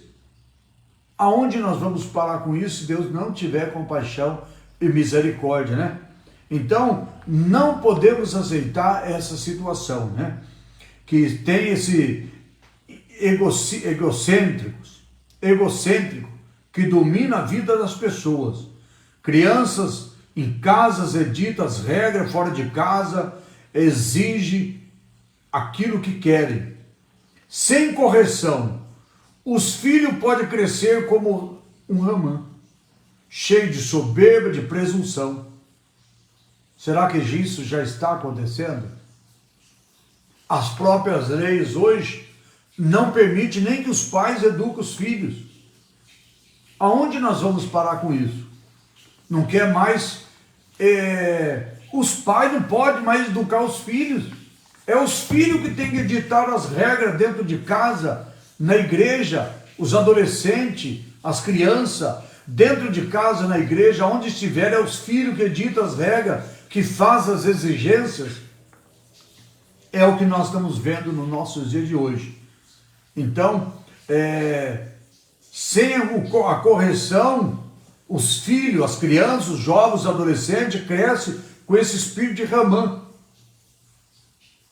Aonde nós vamos parar com isso se Deus não tiver compaixão e misericórdia, né? Então, não podemos aceitar essa situação, né? Que tem esse egocêntrico que domina a vida das pessoas. Crianças em casas editam as regras, fora de casa, exige aquilo que querem. Sem correção, os filhos podem crescer como um Ramã, cheio de soberba, de presunção. Será que isso já está acontecendo? As próprias leis hoje não permitem nem que os pais eduquem os filhos. Aonde nós vamos parar com isso? Não quer mais... os pais não podem mais educar os filhos. É os filhos que têm que ditar as regras dentro de casa, na igreja, os adolescentes, as crianças, dentro de casa, na igreja, onde estiver, é os filhos que ditam as regras, que fazem as exigências. É o que nós estamos vendo no nosso dia de hoje. Então, Sem a correção, os filhos, as crianças, os jovens, os adolescentes crescem com esse espírito de Ramã,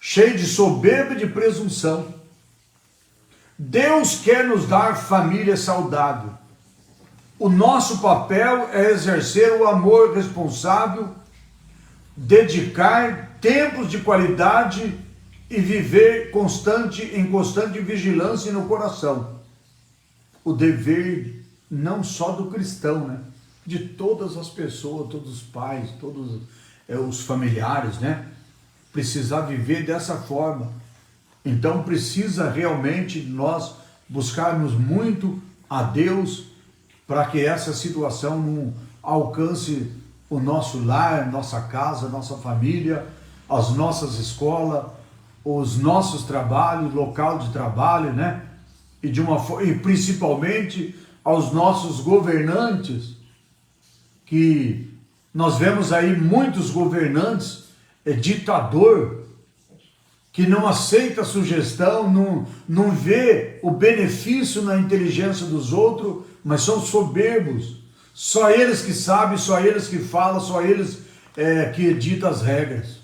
cheio de soberba e de presunção. Deus quer nos dar família saudável. O nosso papel é exercer o amor responsável, dedicar tempos de qualidade e viver em constante vigilância no coração. O dever não só do cristão, né? De todas as pessoas, todos os pais, todos os familiares, né? Precisar viver dessa forma. Então precisa realmente nós buscarmos muito a Deus para que essa situação não alcance o nosso lar, nossa casa, nossa família, as nossas escolas, os nossos trabalhos, local de trabalho, né? E principalmente aos nossos governantes, que nós vemos aí muitos governantes, ditador, que não aceita sugestão, não vê o benefício na inteligência dos outros, mas são soberbos. Só eles que sabem, só eles que falam, só eles que editam as regras.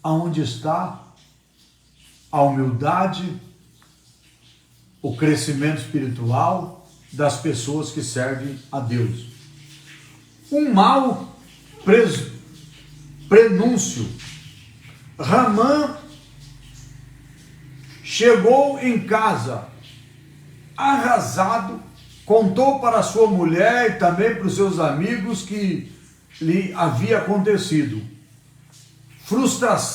Aonde está a humildade, o crescimento espiritual das pessoas que servem a Deus? Um mau prenúncio. Ramã chegou em casa arrasado, contou para sua mulher e também para os seus amigos que lhe havia acontecido.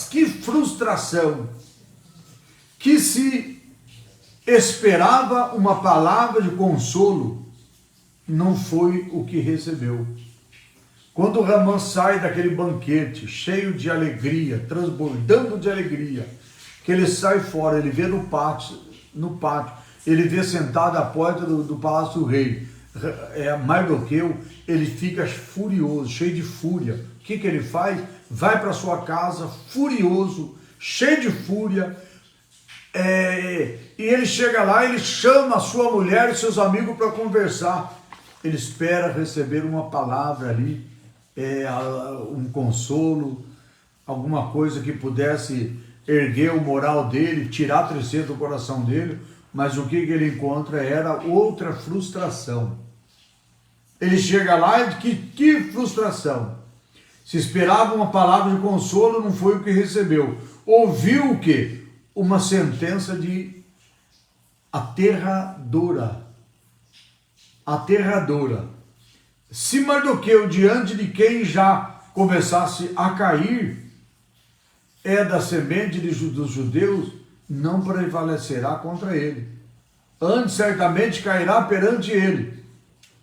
Que frustração! Que se esperava uma palavra de consolo, não foi o que recebeu. Quando Ramã sai daquele banquete, cheio de alegria, transbordando de alegria, que ele sai fora, ele vê no pátio, ele vê sentado à porta do palácio do rei, Mardoqueu, ele fica furioso, cheio de fúria. O que ele faz? Vai para sua casa, furioso, cheio de fúria, e ele chega lá, ele chama a sua mulher e seus amigos para conversar. Ele espera receber uma palavra ali, um consolo, alguma coisa que pudesse erguer o moral dele, tirar a tristeza do coração dele, mas o que ele encontra era outra frustração. Ele chega lá e que frustração! Se esperava uma palavra de consolo, não foi o que recebeu. Ouviu o quê? Uma sentença de aterradora. Aterradora. Se Mardoqueu, diante de quem já começasse a cair, é da semente dos judeus, não prevalecerá contra ele. Antes, certamente, cairá perante ele.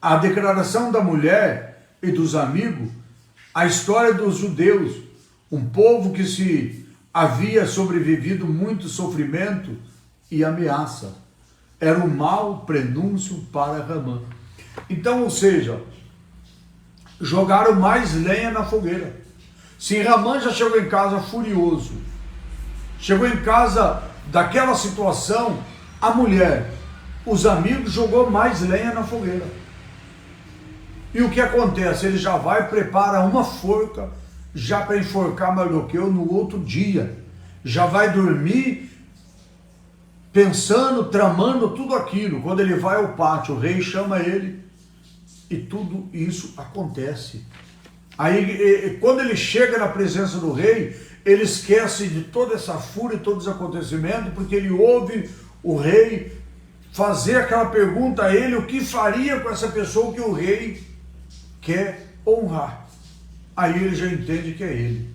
A declaração da mulher e dos amigos, a história dos judeus, um povo que se havia sobrevivido muito sofrimento e ameaça. Era um mau prenúncio para Ramã. Então, ou seja, jogaram mais lenha na fogueira. Se Ramã já chegou em casa furioso, chegou em casa daquela situação, a mulher, os amigos, jogou mais lenha na fogueira. E o que acontece? Ele já vai preparar uma forca, já para enforcar Mardoqueu no outro dia. Já vai dormir pensando, tramando tudo aquilo. Quando ele vai ao pátio, o rei chama ele e tudo isso acontece. Aí, quando ele chega na presença do rei, ele esquece de toda essa fúria, todos os acontecimentos, porque ele ouve o rei fazer aquela pergunta a ele, o que faria com essa pessoa que o rei quer honrar. Aí ele já entende que é ele.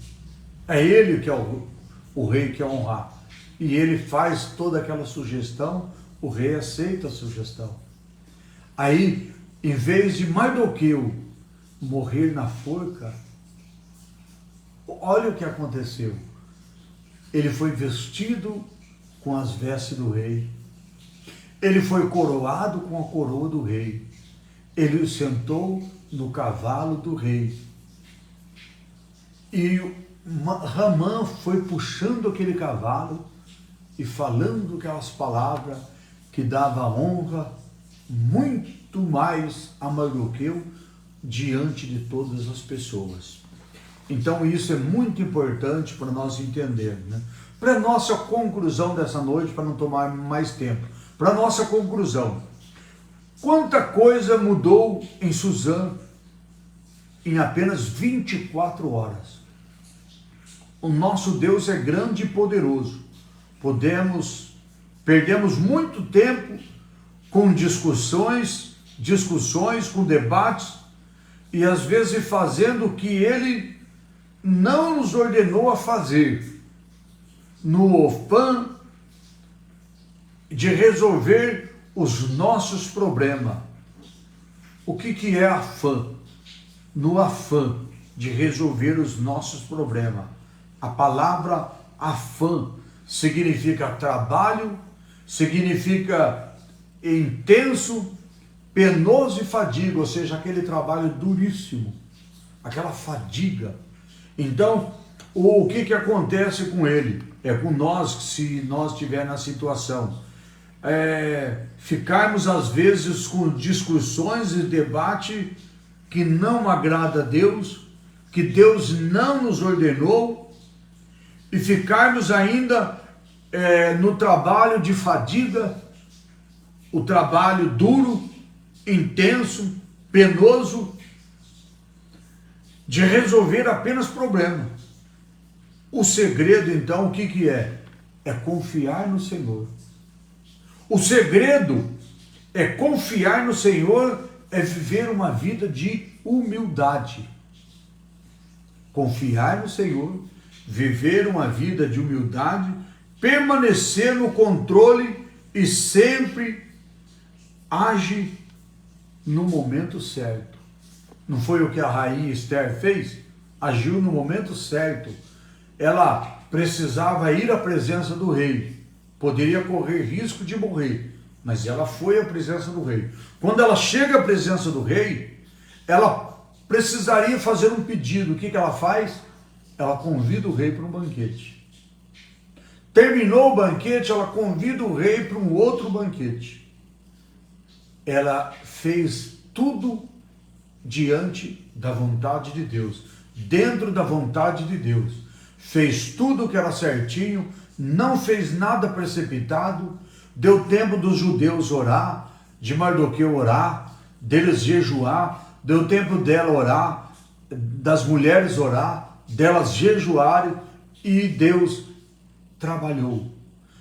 É ele que é o rei que quer honrar. E ele faz toda aquela sugestão, o rei aceita a sugestão. Aí, em vez de Mardoqueu morrer na forca, olha o que aconteceu. Ele foi vestido com as vestes do rei. Ele foi coroado com a coroa do rei. Ele sentou no cavalo do rei. E Ramã foi puxando aquele cavalo e falando aquelas palavras que dava honra muito mais a Mardoqueu diante de todas as pessoas. Então isso é muito importante para nós entendermos, né? Para nossa conclusão dessa noite, para não tomar mais tempo, para nossa conclusão, quanta coisa mudou em Suzã em apenas 24 horas. O nosso Deus é grande e poderoso. Perdemos muito tempo com discussões, com debates, e às vezes fazendo o que Ele não nos ordenou a fazer, no afã de resolver os nossos problemas. O que é afã? No afã de resolver os nossos problemas. A palavra afã significa trabalho, significa intenso, penoso e fadiga, ou seja, aquele trabalho duríssimo, aquela fadiga. Então, o que acontece com ele? É com nós, se nós estivermos na situação. Ficarmos às vezes com discussões e debate que não agrada a Deus, que Deus não nos ordenou, e ficarmos ainda no trabalho de fadiga, o trabalho duro, intenso, penoso, de resolver apenas problemas. O segredo, então, o que é? É confiar no Senhor. O segredo é confiar no Senhor, é viver uma vida de humildade. Confiar no Senhor, viver uma vida de humildade, permanecer no controle e sempre age no momento certo. Não foi o que a rainha Esther fez? Agiu no momento certo. Ela precisava ir à presença do rei. Poderia correr risco de morrer, mas ela foi à presença do rei. Quando ela chega à presença do rei, ela precisaria fazer um pedido. O que ela faz? Ela convida o rei para um banquete. Terminou o banquete, ela convida o rei para um outro banquete. Ela fez tudo diante da vontade de Deus, dentro da vontade de Deus. Fez tudo que era certinho, não fez nada precipitado, deu tempo dos judeus orar, de Mardoqueu orar, deles jejuar, deu tempo dela orar, das mulheres orar, delas jejuarem, e Deus trabalhou.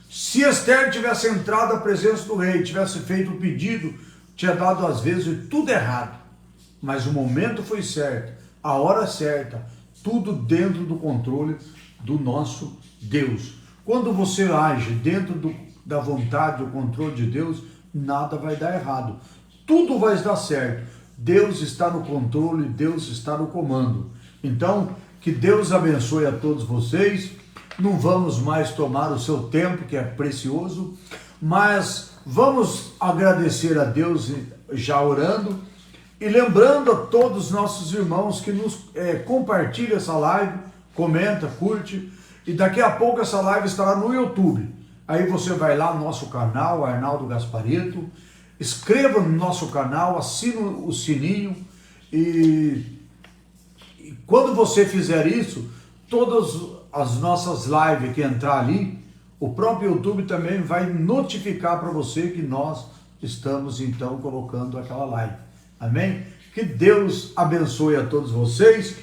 Se Esther tivesse entrado à presença do rei, tivesse feito o pedido, tinha dado às vezes tudo errado, mas o momento foi certo, a hora certa, tudo dentro do controle do nosso Deus. Quando você age dentro da vontade, do controle de Deus, nada vai dar errado, tudo vai dar certo. Deus está no controle, Deus está no comando. Então, que Deus abençoe a todos vocês. Não vamos mais tomar o seu tempo, que é precioso, mas vamos agradecer a Deus já orando e lembrando a todos os nossos irmãos que nos compartilhem essa live, comenta, curte, e daqui a pouco essa live estará no YouTube. Aí você vai lá no nosso canal, Arnaldo Gasparetto, inscreva no nosso canal, assina o sininho, e quando você fizer isso, todas as nossas lives que entrar ali, o próprio YouTube também vai notificar para você que nós estamos então colocando aquela live. Amém? Que Deus abençoe a todos vocês,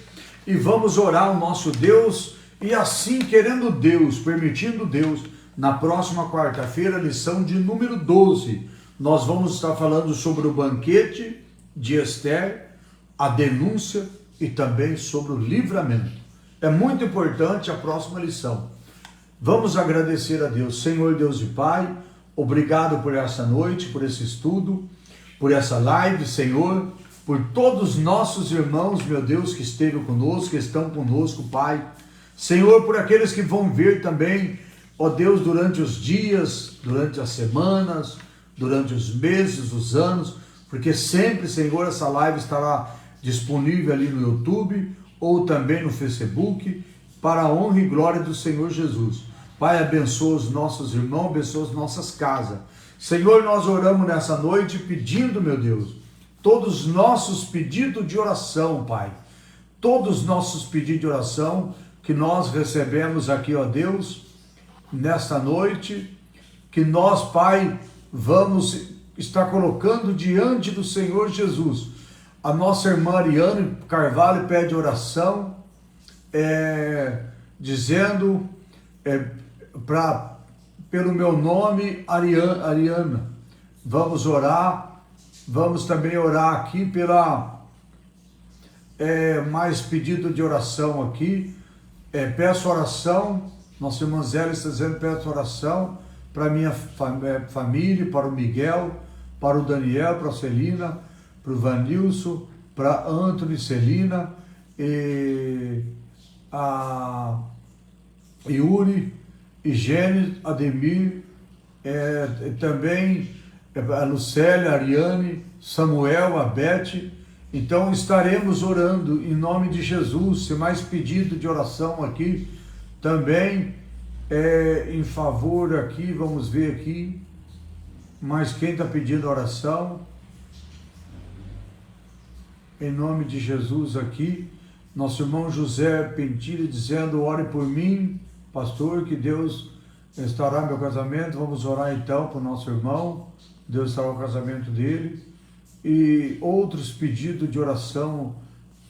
e vamos orar ao nosso Deus, e assim, querendo Deus, permitindo Deus, na próxima quarta-feira, lição de número 12, nós vamos estar falando sobre o banquete de Esther, a denúncia e também sobre o livramento. É muito importante a próxima lição. Vamos agradecer a Deus. Senhor Deus e Pai, obrigado por essa noite, por esse estudo, por essa live, Senhor, por todos os nossos irmãos, meu Deus, que estejam conosco, que estão conosco, Pai. Senhor, por aqueles que vão ver também, ó Deus, durante os dias, durante as semanas, durante os meses, os anos, porque sempre, Senhor, essa live estará disponível ali no YouTube ou também no Facebook, para a honra e glória do Senhor Jesus. Pai, abençoa os nossos irmãos, abençoa as nossas casas. Senhor, nós oramos nessa noite pedindo, meu Deus, todos os nossos pedidos de oração, Pai, todos os nossos pedidos de oração que nós recebemos aqui, ó Deus, nesta noite, que nós, Pai, vamos estar colocando diante do Senhor Jesus. A nossa irmã Ariane Carvalho pede oração, dizendo, pelo meu nome, Ariana. Vamos orar, vamos também orar aqui pela, mais pedido de oração aqui, peço oração, nossa irmã Zélia está dizendo, peço oração para minha família, para o Miguel, para o Daniel, para a Celina, para o Vanilson, para Antônio e Celina, e a Yuri, Higiene, Ademir, também a Lucélia, a Ariane, Samuel, a Beth. Então estaremos orando em nome de Jesus. Se mais pedido de oração aqui, também em favor aqui, vamos ver aqui, mas quem está pedindo oração, em nome de Jesus aqui, nosso irmão José Pentilho dizendo, ore por mim, pastor, que Deus restaurar meu casamento. Vamos orar então para o nosso irmão, Deus restaurar o casamento dele, e outros pedidos de oração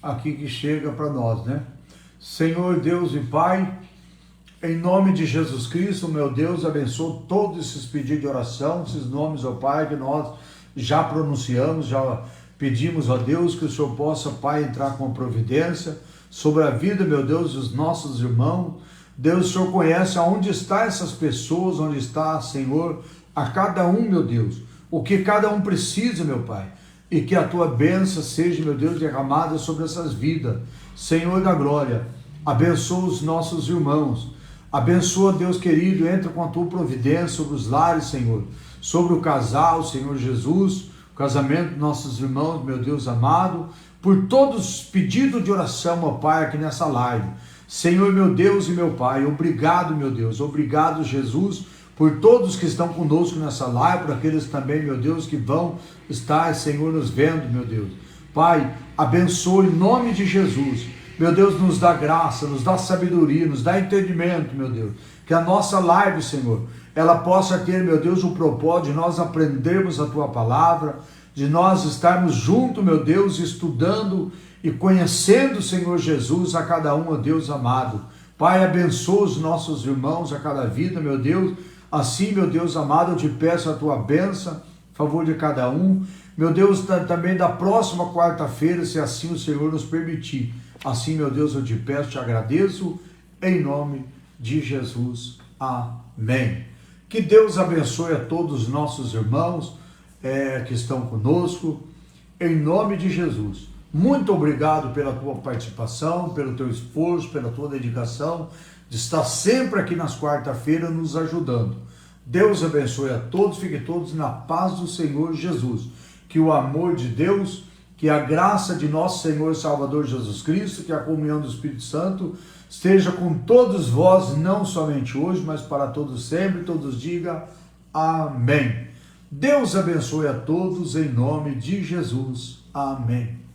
aqui que chega para nós, né? Senhor Deus e Pai, em nome de Jesus Cristo, meu Deus, abençoa todos esses pedidos de oração, esses nomes, ó Pai, que nós já pronunciamos, já pedimos a Deus que o Senhor possa, Pai, entrar com providência sobre a vida, meu Deus, dos nossos irmãos. Deus, o Senhor conhece aonde estão essas pessoas, onde está, Senhor, a cada um, meu Deus, o que cada um precisa, meu Pai, e que a Tua bênção seja, meu Deus, derramada sobre essas vidas. Senhor da glória, abençoa os nossos irmãos, abençoa, Deus querido, entra com a Tua providência sobre os lares, Senhor, sobre o casal, Senhor Jesus, o casamento dos nossos irmãos, meu Deus amado, por todos os pedidos de oração, ó Pai, aqui nessa live. Senhor, meu Deus e meu Pai, obrigado, meu Deus, obrigado, Jesus, por todos que estão conosco nessa live, por aqueles também, meu Deus, que vão estar, Senhor, nos vendo, meu Deus. Pai, abençoe em nome de Jesus. Meu Deus, nos dá graça, nos dá sabedoria, nos dá entendimento, meu Deus. Que a nossa live, Senhor, ela possa ter, meu Deus, o propósito de nós aprendermos a Tua palavra, de nós estarmos juntos, meu Deus, estudando e conhecendo, Senhor Jesus, a cada um, ó Deus amado. Pai, abençoa os nossos irmãos a cada vida, meu Deus. Assim, meu Deus amado, eu te peço a Tua bênção, a favor de cada um. Meu Deus, também da próxima quarta-feira, se assim o Senhor nos permitir. Assim, meu Deus, eu te peço, te agradeço, em nome de Jesus. Amém. Que Deus abençoe a todos os nossos irmãos que estão conosco, em nome de Jesus. Muito obrigado pela tua participação, pelo teu esforço, pela tua dedicação, de estar sempre aqui nas quarta-feiras nos ajudando. Deus abençoe a todos, fiquem todos na paz do Senhor Jesus. Que o amor de Deus, que a graça de nosso Senhor e Salvador Jesus Cristo, que a comunhão do Espírito Santo esteja com todos vós, não somente hoje, mas para todos sempre. Todos digam amém. Deus abençoe a todos em nome de Jesus. Amém.